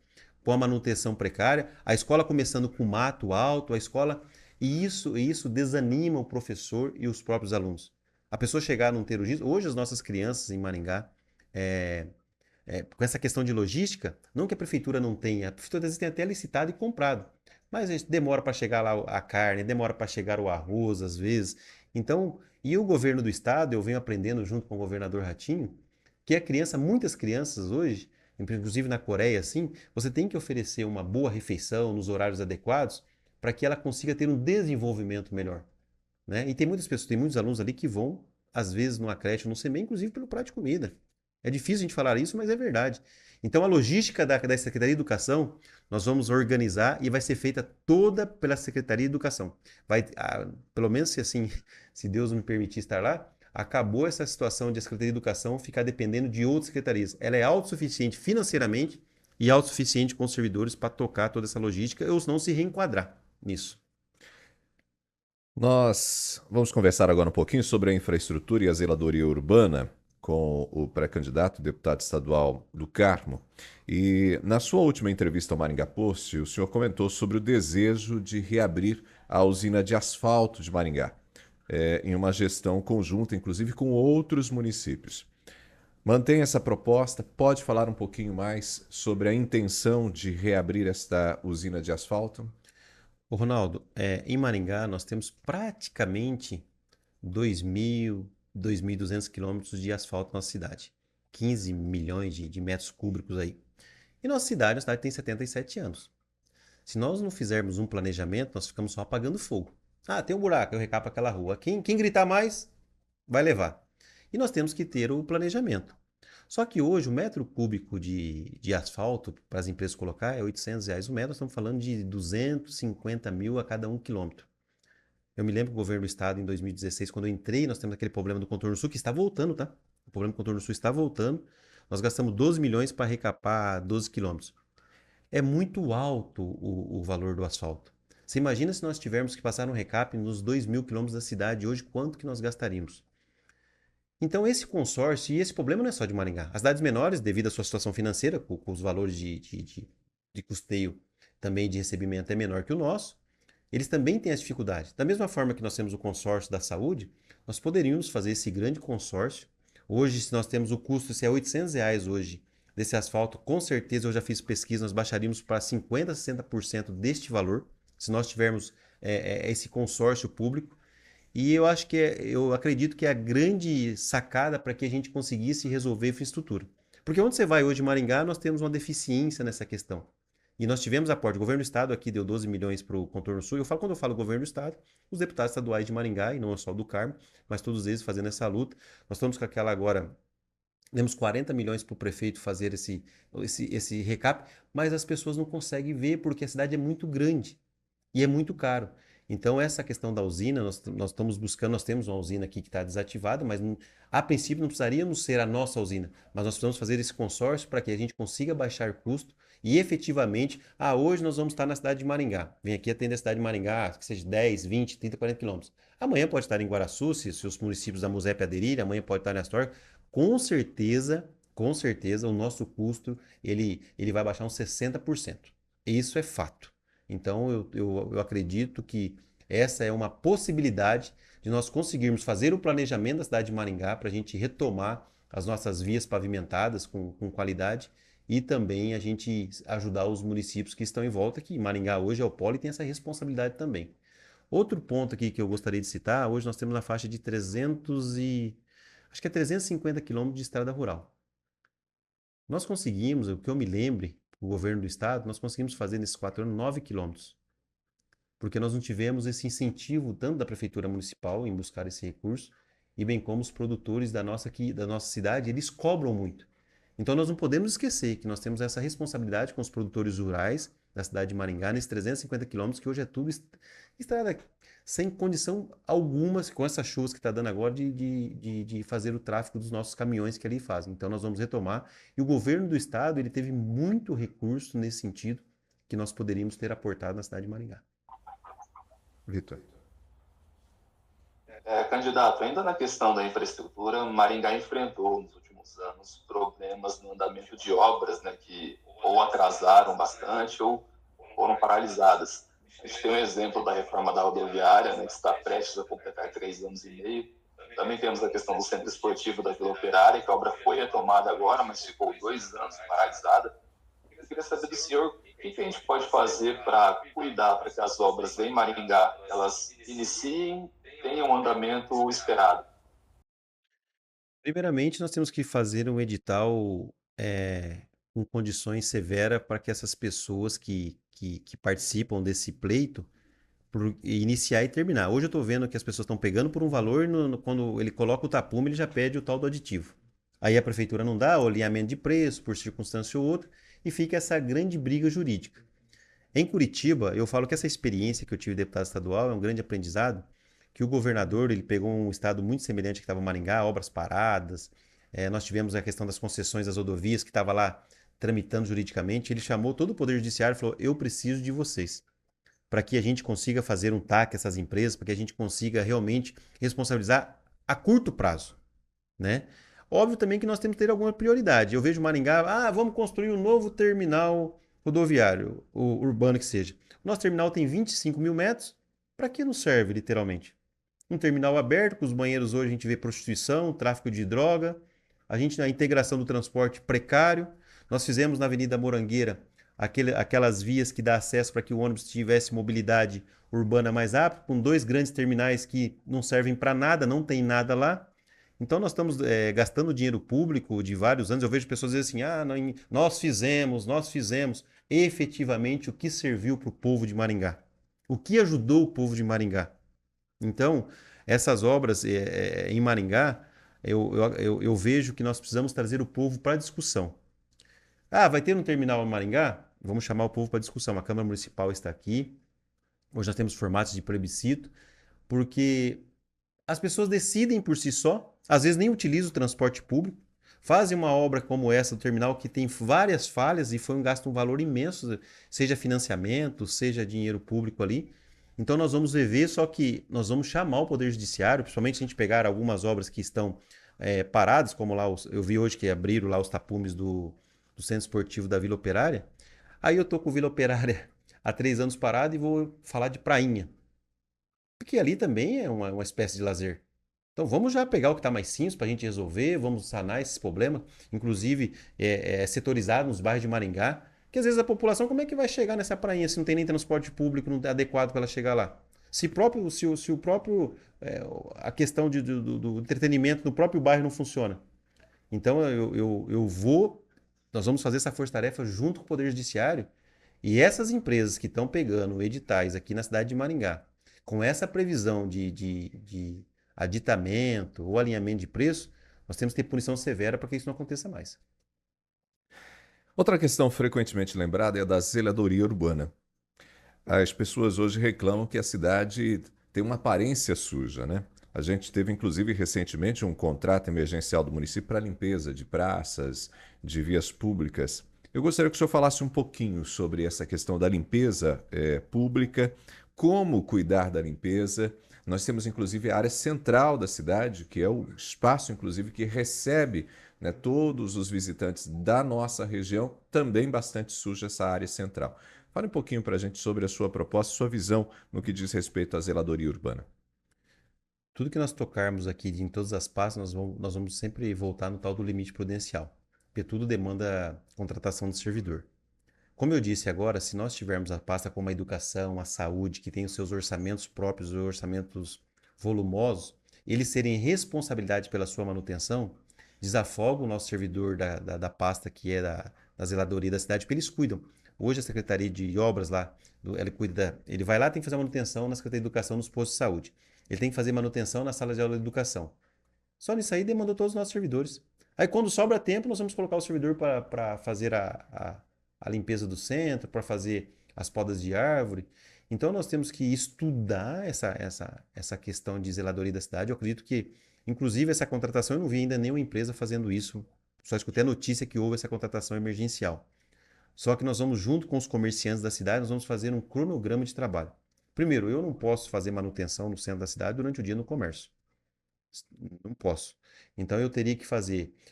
com a manutenção precária, a escola começando com mato alto, a escola... E isso desanima o professor e os próprios alunos. A pessoa chegar a não ter logística... Hoje as nossas crianças em Maringá, com essa questão de logística, não que a prefeitura não tenha, a prefeitura às vezes tem até licitado e comprado, mas demora para chegar lá a carne, demora para chegar o arroz às vezes. Então, e o governo do estado, eu venho aprendendo junto com o governador Ratinho, que muitas crianças hoje, inclusive na Coreia, assim, você tem que oferecer uma boa refeição nos horários adequados para que ela consiga ter um desenvolvimento melhor. Né? E tem muitas pessoas, tem muitos alunos ali que vão, às vezes, numa creche, no CMEI, inclusive pelo prato de comida. É difícil a gente falar isso, mas é verdade. Então, a logística da Secretaria de Educação, nós vamos organizar e vai ser feita toda pela Secretaria de Educação. Pelo menos se Deus me permitir estar lá, acabou essa situação de a Secretaria de Educação ficar dependendo de outras secretarias. Ela é autossuficiente financeiramente e autossuficiente com os servidores para tocar toda essa logística, ou não se reenquadrar nisso. Nós vamos conversar agora um pouquinho sobre a infraestrutura e a zeladoria urbana com o pré-candidato deputado estadual do Carmo. E na sua última entrevista ao Maringá Post, o senhor comentou sobre o desejo de reabrir a usina de asfalto de Maringá, em uma gestão conjunta, inclusive com outros municípios. Mantém essa proposta. Pode falar um pouquinho mais sobre a intenção de reabrir esta usina de asfalto? Ô, Ronaldo, em Maringá nós temos praticamente 2.000, 2.200 quilômetros de asfalto na nossa cidade. 15 milhões de metros cúbicos aí. E nossa cidade, a cidade tem 77 anos. Se nós não fizermos um planejamento, nós ficamos só apagando fogo. Ah, tem um buraco, eu recapo aquela rua. Quem gritar mais, vai levar. E nós temos que ter o planejamento. Só que hoje o metro cúbico de asfalto para as empresas colocar é R$ 800 o metro, nós estamos falando de 250 mil a cada 1 quilômetro. Eu me lembro que o governo do estado, em 2016, quando eu entrei, nós temos aquele problema do contorno sul, que está voltando, tá? O problema do contorno sul está voltando. Nós gastamos 12 milhões para recapar 12 quilômetros. É muito alto o valor do asfalto. Você imagina se nós tivermos que passar um recap nos 2.000 quilômetros da cidade hoje, quanto que nós gastaríamos? Então, esse consórcio, e esse problema não é só de Maringá. As cidades menores, devido à sua situação financeira, com os valores de custeio também de recebimento é menor que o nosso, eles também têm as dificuldades. Da mesma forma que nós temos o consórcio da saúde, nós poderíamos fazer esse grande consórcio. Hoje, se nós temos o custo, se é R$ 800 hoje, desse asfalto, com certeza eu já fiz pesquisa, nós baixaríamos para 50%, 60% deste valor, se nós tivermos esse consórcio público. E eu acho que eu acredito que é a grande sacada para que a gente conseguisse resolver a infraestrutura. Porque onde você vai hoje em Maringá, nós temos uma deficiência nessa questão. E nós tivemos aporte. O governo do estado aqui deu 12 milhões para o Contorno Sul. Quando eu falo governo do estado, os deputados estaduais de Maringá, e não só do Carmo, mas todos eles fazendo essa luta. Nós estamos com aquela agora. Demos 40 milhões para o prefeito fazer esse recap, mas as pessoas não conseguem ver porque a cidade é muito grande e é muito caro. Então, essa questão da usina, nós estamos buscando, nós temos uma usina aqui que está desativada, mas a princípio não precisaríamos ser a nossa usina, mas nós precisamos fazer esse consórcio para que a gente consiga baixar custo e efetivamente, hoje nós vamos estar na cidade de Maringá, vem aqui atender a cidade de Maringá, que seja 10, 20, 30, 40 quilômetros. Amanhã pode estar em Guaraçu, se os municípios da MUSEP aderirem, amanhã pode estar na Astorga. Com certeza, o nosso custo ele vai baixar uns 60%. Isso é fato. Então, eu acredito que essa é uma possibilidade de nós conseguirmos fazer o planejamento da cidade de Maringá para a gente retomar as nossas vias pavimentadas com qualidade e também a gente ajudar os municípios que estão em volta, que Maringá hoje é o polo e tem essa responsabilidade também. Outro ponto aqui que eu gostaria de citar, hoje nós temos na faixa de 350 quilômetros de estrada rural. Nós conseguimos, o que eu me lembre, o governo do estado, nós conseguimos fazer nesses 4 anos 9 quilômetros. Porque nós não tivemos esse incentivo tanto da prefeitura municipal em buscar esse recurso, e bem como os produtores da nossa cidade, eles cobram muito. Então nós não podemos esquecer que nós temos essa responsabilidade com os produtores rurais da cidade de Maringá, nesses 350 quilômetros, que hoje é tudo estrada sem condição alguma, com essas chuvas que está dando agora, de fazer o tráfego dos nossos caminhões que ali fazem. Então nós vamos retomar. E o governo do estado, ele teve muito recurso nesse sentido, que nós poderíamos ter aportado na cidade de Maringá. Vitor. Candidato, ainda na questão da infraestrutura, Maringá enfrentou nos últimos anos problemas no andamento de obras, né, que ou atrasaram bastante ou foram paralisadas. A gente tem um exemplo da reforma da rodoviária, né, que está prestes a completar 3 anos e meio. Também temos a questão do centro esportivo da Vila Operária, que a obra foi retomada agora, mas ficou 2 anos paralisada. Eu queria saber do senhor o que a gente pode fazer para cuidar para que as obras em Maringá elas iniciem, tenham um andamento esperado. Primeiramente, nós temos que fazer um edital com condições severas para que essas pessoas que participam desse pleito iniciar e terminar. Hoje eu estou vendo que as pessoas estão pegando por um valor, quando ele coloca o tapume, ele já pede o tal do aditivo. Aí a prefeitura não dá o alinhamento de preço, por circunstância ou outra, e fica essa grande briga jurídica. Em Curitiba, eu falo que essa experiência que eu tive de deputado estadual é um grande aprendizado, que o governador ele pegou um estado muito semelhante que estava Maringá, obras paradas, nós tivemos a questão das concessões das rodovias que estava lá tramitando juridicamente, ele chamou todo o Poder Judiciário e falou, eu preciso de vocês, para que a gente consiga fazer um TAC a essas empresas, para que a gente consiga realmente responsabilizar a curto prazo, né? Óbvio também que nós temos que ter alguma prioridade. Eu vejo Maringá, vamos construir um novo terminal rodoviário, urbano que seja. O nosso terminal tem 25 mil metros, para que nos serve, literalmente? Um terminal aberto, com os banheiros hoje a gente vê prostituição, tráfico de droga, a integração do transporte precário. Nós fizemos na Avenida Morangueira aquelas vias que dá acesso para que o ônibus tivesse mobilidade urbana mais rápida, com 2 grandes terminais que não servem para nada, não tem nada lá. Então nós estamos gastando dinheiro público de vários anos. Eu vejo pessoas dizendo assim, nós fizemos. Efetivamente, o que serviu para o povo de Maringá? O que ajudou o povo de Maringá? Então, essas obras em Maringá, eu vejo que nós precisamos trazer o povo para a discussão. Vai ter um terminal em Maringá? Vamos chamar o povo para discussão. A Câmara Municipal está aqui. Hoje nós temos formatos de plebiscito, porque as pessoas decidem por si só, às vezes nem utilizam o transporte público, fazem uma obra como essa do terminal que tem várias falhas e foi um valor imenso, seja financiamento, seja dinheiro público ali. Então nós vamos rever, só que nós vamos chamar o Poder Judiciário, principalmente se a gente pegar algumas obras que estão paradas, como lá, eu vi hoje que abriram lá os tapumes do Centro Esportivo da Vila Operária. Aí eu tô com Vila Operária há 3 anos parado e vou falar de Prainha. Porque ali também é uma espécie de lazer. Então vamos já pegar o que está mais simples para a gente resolver, vamos sanar esses problemas, inclusive setorizar nos bairros de Maringá, que às vezes a população, como é que vai chegar nessa prainha se não tem nem transporte público não é adequado para ela chegar lá? Se o próprio a questão do entretenimento no próprio bairro não funciona. Então nós vamos fazer essa força-tarefa junto com o Poder Judiciário e essas empresas que estão pegando editais aqui na cidade de Maringá, com essa previsão de aditamento ou alinhamento de preço, nós temos que ter punição severa para que isso não aconteça mais. Outra questão frequentemente lembrada é a da zeladoria urbana. As pessoas hoje reclamam que a cidade tem uma aparência suja, né? A gente teve, inclusive, recentemente um contrato emergencial do município para limpeza de praças, de vias públicas. Eu gostaria que o senhor falasse um pouquinho sobre essa questão da limpeza pública, como cuidar da limpeza. Nós temos, inclusive, a área central da cidade, que é o espaço, inclusive, que recebe, né, todos os visitantes da nossa região, também bastante suja essa área central. Fale um pouquinho para a gente sobre a sua proposta, sua visão no que diz respeito à zeladoria urbana. Tudo que nós tocarmos aqui em todas as pastas, nós vamos sempre voltar no tal do limite prudencial, porque tudo demanda contratação de servidor. Como eu disse agora, se nós tivermos a pasta como a educação, a saúde, que tem os seus orçamentos próprios, os orçamentos volumosos, eles serem responsabilidade pela sua manutenção, desafoga o nosso servidor da pasta que é da zeladoria da cidade, porque eles cuidam. Hoje a Secretaria de Obras lá, ele vai lá, tem que fazer manutenção na Secretaria de Educação nos postos de saúde. Ele tem que fazer manutenção na sala de aula de educação. Só nisso aí demandou todos os nossos servidores. Aí quando sobra tempo, nós vamos colocar o servidor para fazer a limpeza do centro, para fazer as podas de árvore. Então nós temos que estudar essa questão de zeladoria da cidade. Eu acredito que, inclusive, essa contratação, eu não vi ainda nenhuma empresa fazendo isso. Só escutei a notícia que houve essa contratação emergencial. Só que nós vamos, junto com os comerciantes da cidade, nós vamos fazer um cronograma de trabalho. Primeiro, eu não posso fazer manutenção no centro da cidade durante o dia no comércio. Não posso. Então eu teria que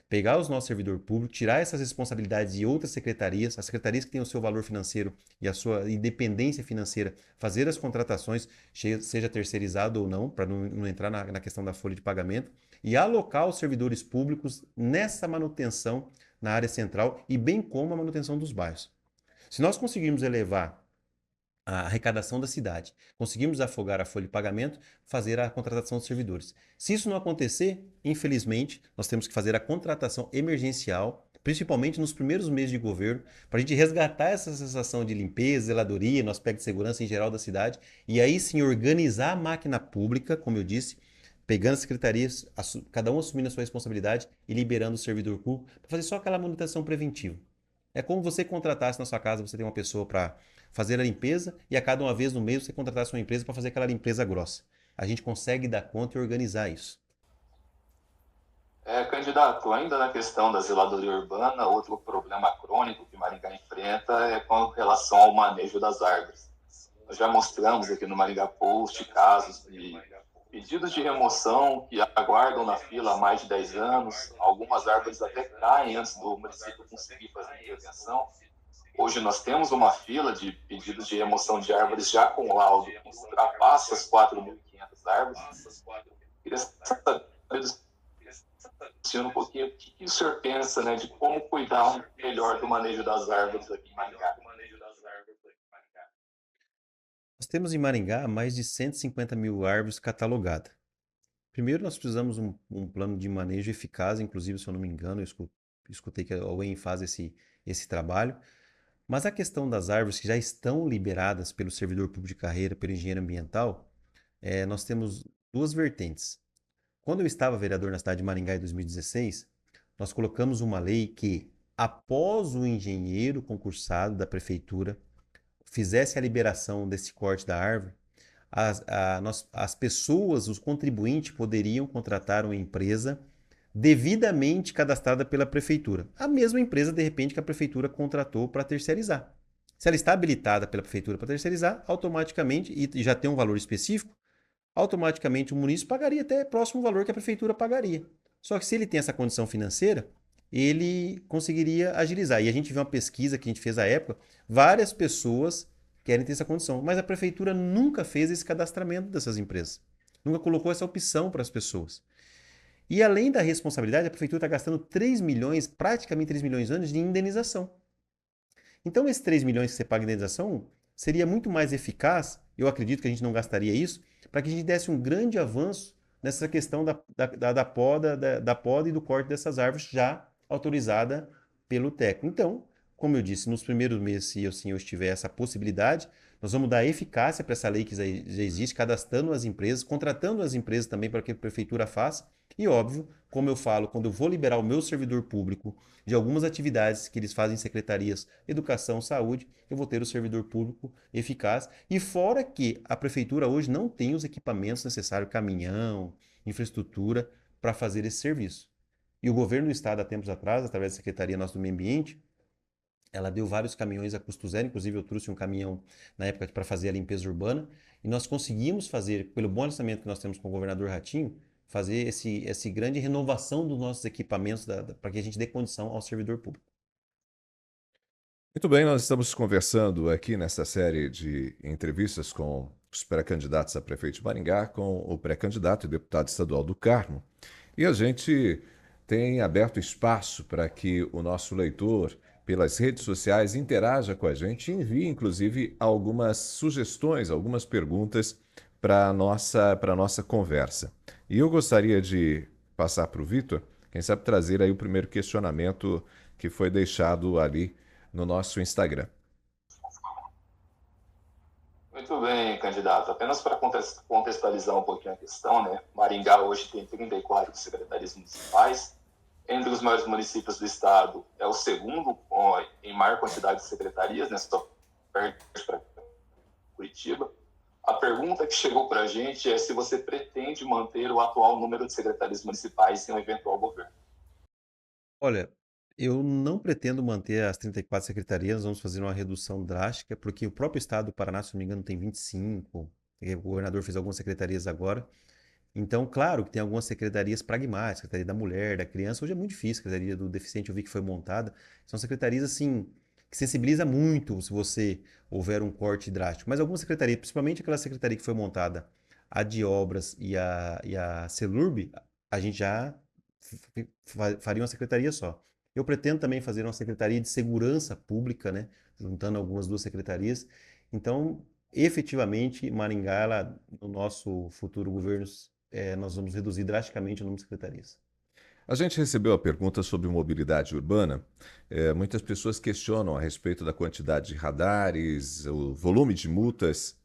pegar os nossos servidores públicos, tirar essas responsabilidades de outras secretarias, as secretarias que têm o seu valor financeiro e a sua independência financeira, fazer as contratações, seja terceirizado ou não, para não entrar na questão da folha de pagamento, e alocar os servidores públicos nessa manutenção na área central e bem como a manutenção dos bairros. Se nós conseguirmos elevar a arrecadação da cidade, conseguimos afogar a folha de pagamento, fazer a contratação dos servidores. Se isso não acontecer, infelizmente, nós temos que fazer a contratação emergencial, principalmente nos primeiros meses de governo, para a gente resgatar essa sensação de limpeza, zeladoria, no aspecto de segurança em geral da cidade, e aí sim organizar a máquina pública, como eu disse, pegando as secretarias, cada um assumindo a sua responsabilidade e liberando o servidor público para fazer só aquela manutenção preventiva. É como você contratasse na sua casa, você tem uma pessoa para fazer a limpeza e a cada uma vez no mês você contratasse uma empresa para fazer aquela limpeza grossa. A gente consegue dar conta e organizar isso. Candidato, ainda na questão da zeladoria urbana, outro problema crônico que Maringá enfrenta é com relação ao manejo das árvores. Nós já mostramos aqui no Maringá Post casos de pedidos de remoção que aguardam na fila há mais de 10 anos, algumas árvores até caem antes do município conseguir fazer a intervenção. Hoje nós temos uma fila de pedidos de remoção de árvores já com laudo que ultrapassa as 4.500 árvores. Queria saber um pouquinho o que o senhor pensa, né, de como cuidar melhor do manejo das árvores aqui em Maringá. Nós temos em Maringá mais de 150 mil árvores catalogadas. Primeiro, nós precisamos um plano de manejo eficaz, inclusive, se eu não me engano, escutei que a UEM faz esse trabalho. Mas a questão das árvores que já estão liberadas pelo servidor público de carreira, pelo engenheiro ambiental, nós temos duas vertentes. Quando eu estava vereador na cidade de Maringá em 2016, nós colocamos uma lei que, após o engenheiro concursado da prefeitura fizesse a liberação desse corte da árvore, as pessoas, os contribuintes, poderiam contratar uma empresa devidamente cadastrada pela prefeitura. A mesma empresa, de repente, que a prefeitura contratou para terceirizar. Se ela está habilitada pela prefeitura para terceirizar, automaticamente, e já tem um valor específico, automaticamente o munícipe pagaria até próximo ao valor que a prefeitura pagaria. Só que se ele tem essa condição financeira, ele conseguiria agilizar. E a gente viu uma pesquisa que a gente fez à época, várias pessoas querem ter essa condição, mas a prefeitura nunca fez esse cadastramento dessas empresas. Nunca colocou essa opção para as pessoas. E além da responsabilidade, a prefeitura está gastando 3 milhões, praticamente 3 milhões de anos de indenização. Então, esses 3 milhões que você paga de indenização seria muito mais eficaz, eu acredito que a gente não gastaria isso, para que a gente desse um grande avanço nessa questão da poda e do corte dessas árvores já autorizada pelo técnico. Então, como eu disse, nos primeiros meses, se o senhor tiver essa possibilidade, nós vamos dar eficácia para essa lei que já existe, cadastrando as empresas, contratando as empresas também para que a prefeitura faça. E óbvio, como eu falo, quando eu vou liberar o meu servidor público de algumas atividades que eles fazem em secretarias educação, saúde, eu vou ter o servidor público eficaz. E fora que a prefeitura hoje não tem os equipamentos necessários, caminhão, infraestrutura, para fazer esse serviço. E o governo do estado, há tempos atrás, através da Secretaria Nossa do Meio Ambiente, ela deu vários caminhões a custo zero, inclusive eu trouxe um caminhão na época para fazer a limpeza urbana, e nós conseguimos fazer, pelo bom orçamento que nós temos com o governador Ratinho, fazer esse grande renovação dos nossos equipamentos para que a gente dê condição ao servidor público. Muito bem, nós estamos conversando aqui nessa série de entrevistas com os pré-candidatos a prefeito de Maringá, com o pré-candidato e deputado estadual do Carmo. E a gente tem aberto espaço para que o nosso leitor, pelas redes sociais, interaja com a gente e envie, inclusive, algumas sugestões, algumas perguntas para a nossa conversa. E eu gostaria de passar para o Vitor, quem sabe trazer aí o primeiro questionamento que foi deixado ali no nosso Instagram. Muito bem, candidato. Apenas para contextualizar um pouquinho a questão, né? Maringá hoje tem 34 secretarias municipais. Entre os maiores municípios do estado, é o segundo em maior quantidade de secretarias, né? Só perde para Curitiba. A pergunta que chegou para a gente é se você pretende manter o atual número de secretarias municipais em um eventual governo. Olha, eu não pretendo manter as 34 secretarias, nós vamos fazer uma redução drástica, porque o próprio estado do Paraná, se não me engano, tem 25, o governador fez algumas secretarias agora. Então, claro que tem algumas secretarias pragmáticas, Secretaria da Mulher, da Criança, hoje é muito difícil, Secretaria do Deficiente eu vi que foi montada. São secretarias, assim, que sensibiliza muito se você houver um corte drástico. Mas algumas secretarias, principalmente aquela secretaria que foi montada, a de Obras e a Celurb, a gente já faria uma secretaria só. Eu pretendo também fazer uma secretaria de segurança pública, né? Juntando algumas duas secretarias. Então, efetivamente, Maringá, no nosso futuro governo, nós vamos reduzir drasticamente o número de secretarias. A gente recebeu a pergunta sobre mobilidade urbana. Muitas pessoas questionam a respeito da quantidade de radares, o volume de multas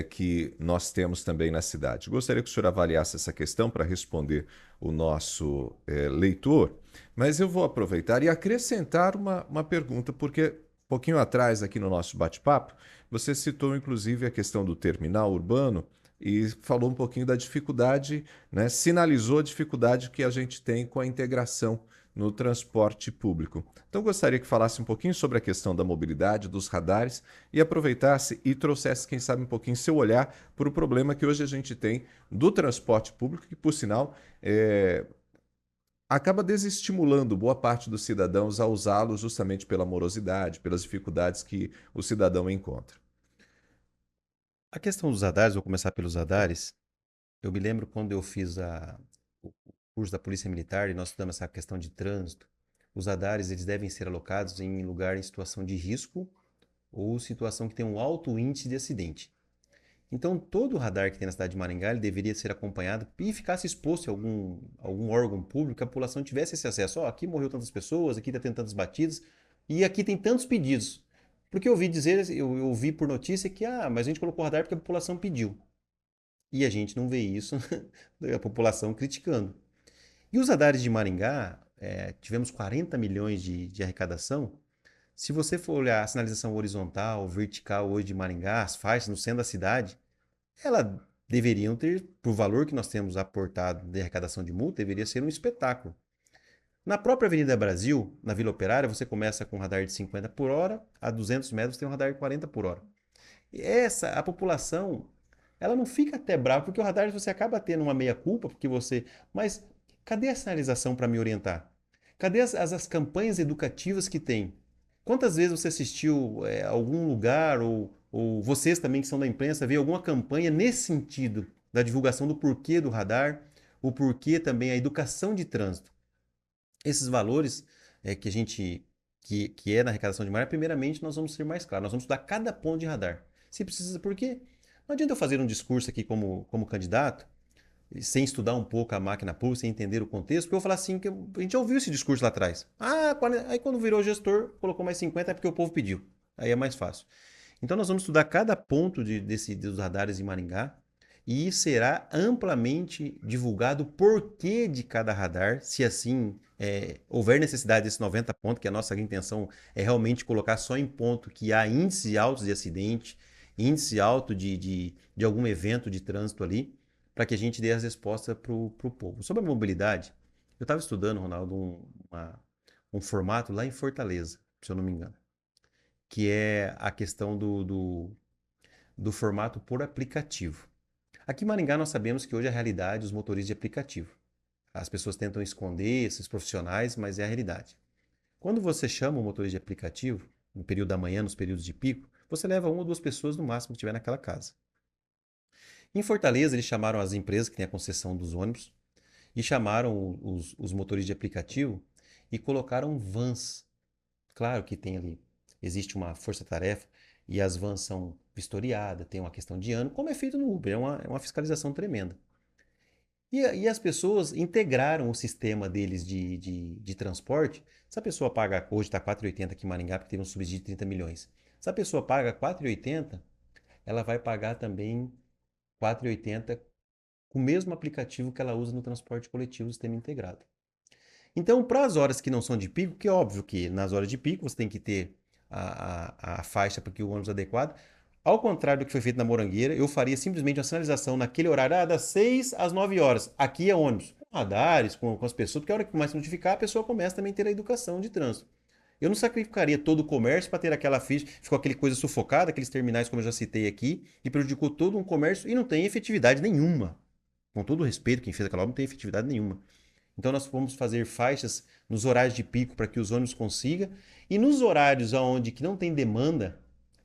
que nós temos também na cidade. Gostaria que o senhor avaliasse essa questão para responder o nosso leitor, mas eu vou aproveitar e acrescentar uma pergunta, porque um pouquinho atrás, aqui no nosso bate-papo, você citou inclusive a questão do terminal urbano e falou um pouquinho da dificuldade, né, sinalizou a dificuldade que a gente tem com a integração no transporte público. Então, gostaria que falasse um pouquinho sobre a questão da mobilidade, dos radares, e aproveitasse e trouxesse, quem sabe, um pouquinho seu olhar para o problema que hoje a gente tem do transporte público, que, por sinal, acaba desestimulando boa parte dos cidadãos a usá-lo justamente pela morosidade, pelas dificuldades que o cidadão encontra. A questão dos radares, vou começar pelos radares. Eu me lembro quando eu fiz curso da Polícia Militar e nós estudamos essa questão de trânsito, os radares eles devem ser alocados em lugar em situação de risco ou situação que tem um alto índice de acidente. Então, todo radar que tem na cidade de Maringá ele deveria ser acompanhado e ficasse exposto a algum órgão público que a população tivesse esse acesso. Ó, aqui morreu tantas pessoas, aqui está tendo tantas batidas e aqui tem tantos pedidos. Porque eu ouvi dizer, eu ouvi por notícia que, mas a gente colocou radar porque a população pediu. E a gente não vê isso, a população criticando. E os radares de Maringá, tivemos 40 milhões de arrecadação. Se você for olhar a sinalização horizontal, vertical hoje de Maringá, as faixas no centro da cidade, elas deveriam ter, por valor que nós temos aportado de arrecadação de multa, deveria ser um espetáculo. Na própria Avenida Brasil, na Vila Operária, você começa com um radar de 50 por hora, a 200 metros tem um radar de 40 por hora. E a população, ela não fica até brava, porque o radar você acaba tendo uma meia-culpa, porque você... Mas cadê a sinalização para me orientar? Cadê as campanhas educativas que tem? Quantas vezes você assistiu a algum lugar, ou vocês também que são da imprensa, vê alguma campanha nesse sentido, da divulgação do porquê do radar, o porquê também a educação de trânsito? Esses valores que a gente que é na arrecadação de marca, primeiramente nós vamos ser mais claros, nós vamos estudar cada ponto de radar. Se precisa, por quê? Não adianta eu fazer um discurso aqui como candidato, sem estudar um pouco a máquina pública, sem entender o contexto, porque eu vou falar assim, que a gente já ouviu esse discurso lá atrás. Aí quando virou gestor, colocou mais 50, é porque o povo pediu. Aí é mais fácil. Então nós vamos estudar cada ponto dos radares em Maringá, e será amplamente divulgado o porquê de cada radar, se assim houver necessidade desses 90 pontos, que a nossa intenção é realmente colocar só em ponto que há índice alto de acidente, índice alto de algum evento de trânsito ali, para que a gente dê as respostas para o povo. Sobre a mobilidade, eu estava estudando, Ronaldo, um formato lá em Fortaleza, se eu não me engano, que é a questão do formato por aplicativo. Aqui em Maringá nós sabemos que hoje é a realidade dos motoristas de aplicativo. As pessoas tentam esconder esses profissionais, mas é a realidade. Quando você chama o motorista de aplicativo, no período da manhã, nos períodos de pico, você leva uma ou duas pessoas no máximo que tiver naquela casa. Em Fortaleza, eles chamaram as empresas que têm a concessão dos ônibus e chamaram os motoristas de aplicativo e colocaram vans. Claro que tem ali, existe uma força-tarefa e as vans são vistoriadas, tem uma questão de ano, como é feito no Uber, é uma fiscalização tremenda. E as pessoas integraram o sistema deles de transporte. Se a pessoa paga, hoje está 4,80 aqui em Maringá, porque teve um subsídio de 30 milhões. Se a pessoa paga 4,80, ela vai pagar também 4,80 com o mesmo aplicativo que ela usa no transporte coletivo, o sistema integrado. Então, para as horas que não são de pico, que é óbvio que nas horas de pico você tem que ter a faixa para que o ônibus adequado. Ao contrário do que foi feito na Morangueira, eu faria simplesmente uma sinalização naquele horário, das 6 às 9 horas. Aqui é ônibus. Com radares, com as pessoas, porque a hora que começa a notificar, a pessoa começa também a ter a educação de trânsito. Eu não sacrificaria todo o comércio para ter aquela ficha, ficou aquele coisa sufocada, aqueles terminais, como eu já citei aqui, e prejudicou todo um comércio e não tem efetividade nenhuma. Com todo o respeito, quem fez aquela obra não tem efetividade nenhuma. Então nós vamos fazer faixas nos horários de pico para que os ônibus consigam, e nos horários onde que não tem demanda,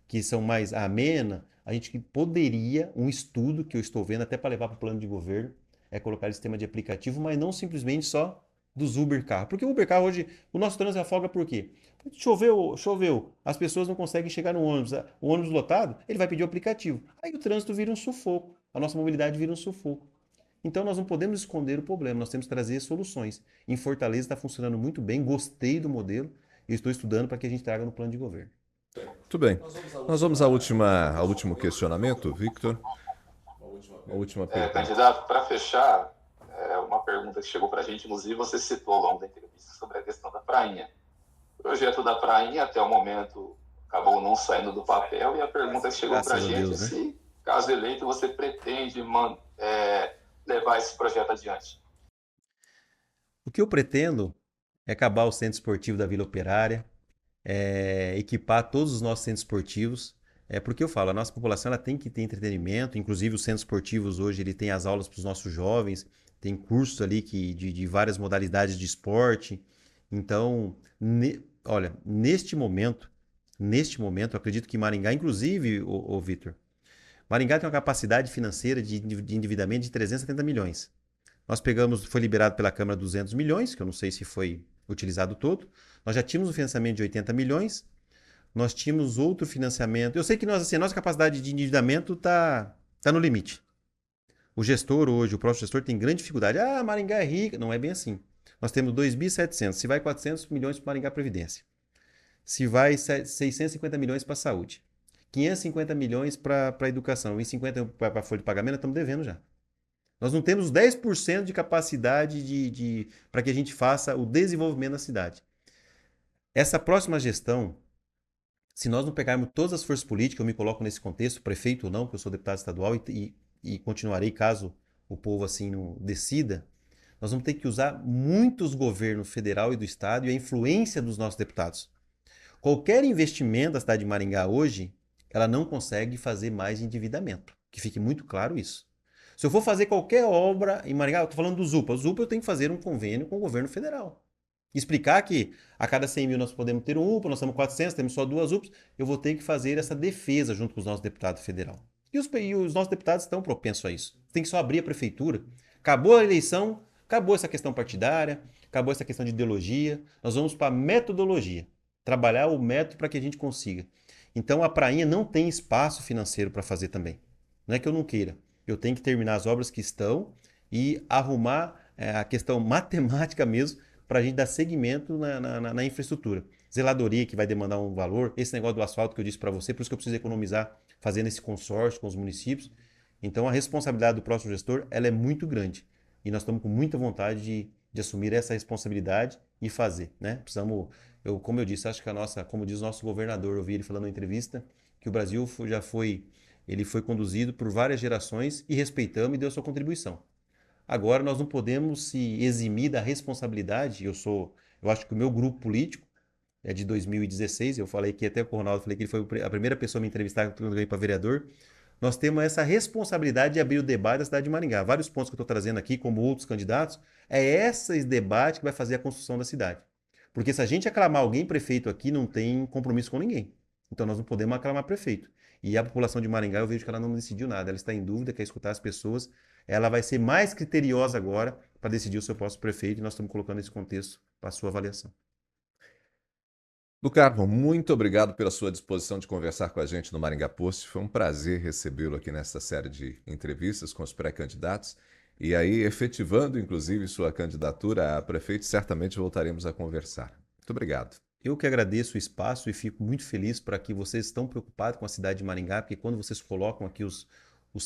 que são mais amena, a gente poderia, um estudo que eu estou vendo até para levar para o plano de governo, é colocar sistema de aplicativo, mas não simplesmente só dos Uber carro. Porque o Uber carro hoje, o nosso trânsito afoga por quê? Choveu, as pessoas não conseguem chegar no ônibus, o ônibus lotado, ele vai pedir o aplicativo. Aí o trânsito vira um sufoco, a nossa mobilidade vira um sufoco. Então nós não podemos esconder o problema, nós temos que trazer soluções. Em Fortaleza está funcionando muito bem, gostei do modelo e estou estudando para que a gente traga no plano de governo. Muito bem. Nós vamos ao último questionamento, Victor. A última pergunta. Candidato, para fechar, uma pergunta que chegou para a gente, inclusive você citou ao longo da entrevista sobre a questão da prainha. O projeto da prainha, até o momento, acabou não saindo do papel, e a pergunta que chegou para a gente é se, caso eleito, você pretende levar esse projeto adiante. O que eu pretendo é acabar o centro esportivo da Vila Operária, equipar todos os nossos centros esportivos, porque eu falo, a nossa população ela tem que ter entretenimento, inclusive os centros esportivos hoje ele tem as aulas para os nossos jovens, tem cursos ali de várias modalidades de esporte. Então, olha, neste momento, eu acredito que Maringá, inclusive, o Vitor, Maringá tem uma capacidade financeira de endividamento de 370 milhões. Nós pegamos, foi liberado pela Câmara 200 milhões, que eu não sei se foi utilizado todo. Nós já tínhamos um financiamento de 80 milhões. Nós tínhamos outro financiamento. Eu sei que nós, assim, a nossa capacidade de endividamento está no limite. O gestor hoje, o próprio gestor, tem grande dificuldade. Ah, Maringá é rica. Não é bem assim. Nós temos 2.700. Se vai 400 milhões para Maringá Previdência. Se vai 650 milhões para a saúde. 550 milhões para a educação e 50 para a folha de pagamento, nós estamos devendo já. Nós não temos 10% de capacidade para que a gente faça o desenvolvimento da cidade. Essa próxima gestão, se nós não pegarmos todas as forças políticas, eu me coloco nesse contexto, prefeito ou não, porque eu sou deputado estadual e continuarei caso o povo assim não decida, nós vamos ter que usar muitos governos federal e do estado e a influência dos nossos deputados. Qualquer investimento da cidade de Maringá hoje, ela não consegue fazer mais endividamento. Que fique muito claro isso. Se eu for fazer qualquer obra em Maringá, eu estou falando do ZUPA. O ZUPA eu tenho que fazer um convênio com o governo federal. Explicar que a cada 100 mil nós podemos ter um UPA, nós estamos 400, temos só 2 UPAs, eu vou ter que fazer essa defesa junto com os nossos deputados federal. E os nossos deputados estão propensos a isso. Tem que só abrir a prefeitura. Acabou a eleição, acabou essa questão partidária, acabou essa questão de ideologia, nós vamos para a metodologia. Trabalhar o método para que a gente consiga. Então a prainha não tem espaço financeiro para fazer também. Não é que eu não queira. Eu tenho que terminar as obras que estão e arrumar a questão matemática mesmo para a gente dar seguimento na infraestrutura. Zeladoria que vai demandar um valor, esse negócio do asfalto que eu disse para você, por isso que eu preciso economizar fazendo esse consórcio com os municípios. Então a responsabilidade do próximo gestor ela é muito grande e nós estamos com muita vontade de assumir essa responsabilidade e fazer, né? Precisamos, como eu disse, acho que como diz o nosso governador, eu vi ele falando na entrevista, que o Brasil ele foi conduzido por várias gerações e respeitamos e deu sua contribuição. Agora nós não podemos se eximir da responsabilidade. Eu acho que o meu grupo político é de 2016, eu falei que até com o Ronaldo, falei que ele foi a primeira pessoa a me entrevistar quando eu ganhei para vereador. Nós temos essa responsabilidade de abrir o debate da cidade de Maringá. Vários pontos que eu estou trazendo aqui, como outros candidatos, é esse debate que vai fazer a construção da cidade. Porque se a gente aclamar alguém prefeito aqui, não tem compromisso com ninguém. Então nós não podemos aclamar prefeito. E a população de Maringá, eu vejo que ela não decidiu nada. Ela está em dúvida, quer escutar as pessoas. Ela vai ser mais criteriosa agora para decidir o seu próximo prefeito. E nós estamos colocando esse contexto para a sua avaliação. Do Carmo, muito obrigado pela sua disposição de conversar com a gente no Maringá Post. Foi um prazer recebê-lo aqui nesta série de entrevistas com os pré-candidatos. E aí, efetivando, inclusive, sua candidatura a prefeito, certamente voltaremos a conversar. Muito obrigado. Eu que agradeço o espaço e fico muito feliz para que vocês estão preocupados com a cidade de Maringá, porque quando vocês colocam aqui os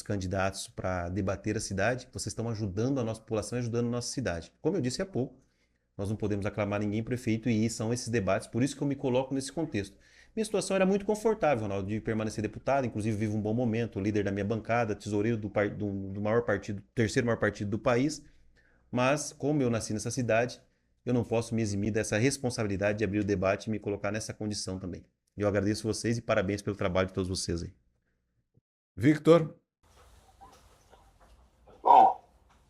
candidatos para debater a cidade, vocês estão ajudando a nossa população e ajudando a nossa cidade. Como eu disse há pouco, nós não podemos aclamar ninguém prefeito e são esses debates, por isso que eu me coloco nesse contexto. Minha situação era muito confortável, Ronaldo, de permanecer deputado, inclusive vivo um bom momento, líder da minha bancada, tesoureiro do maior partido, terceiro maior partido do país, mas como eu nasci nessa cidade, eu não posso me eximir dessa responsabilidade de abrir o debate e me colocar nessa condição também. Eu agradeço vocês e parabéns pelo trabalho de todos vocês aí. Victor? Bom,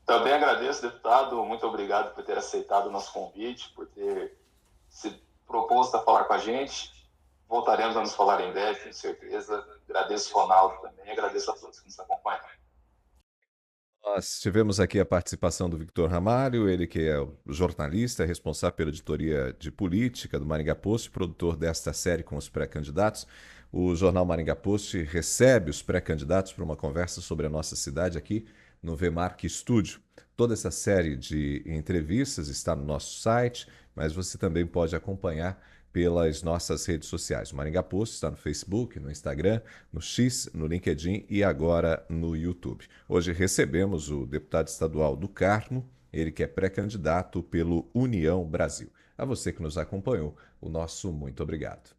também agradeço, deputado. Muito obrigado por ter aceitado o nosso convite, por ter se proposto a falar com a gente. Voltaremos a nos falar em breve, com certeza. Agradeço o Ronaldo também, agradeço a todos que nos acompanham. Nós tivemos aqui a participação do Victor Ramalho, ele que é o jornalista, responsável pela editoria de política do Maringá Post, produtor desta série com os pré-candidatos. O jornal Maringá Post recebe os pré-candidatos para uma conversa sobre a nossa cidade aqui no VMark Studio. Toda essa série de entrevistas está no nosso site, mas você também pode acompanhar pelas nossas redes sociais. O Maringá Post está no Facebook, no Instagram, no X, no LinkedIn e agora no YouTube. Hoje recebemos o deputado estadual do Carmo, ele que é pré-candidato pelo União Brasil. A você que nos acompanhou, o nosso muito obrigado.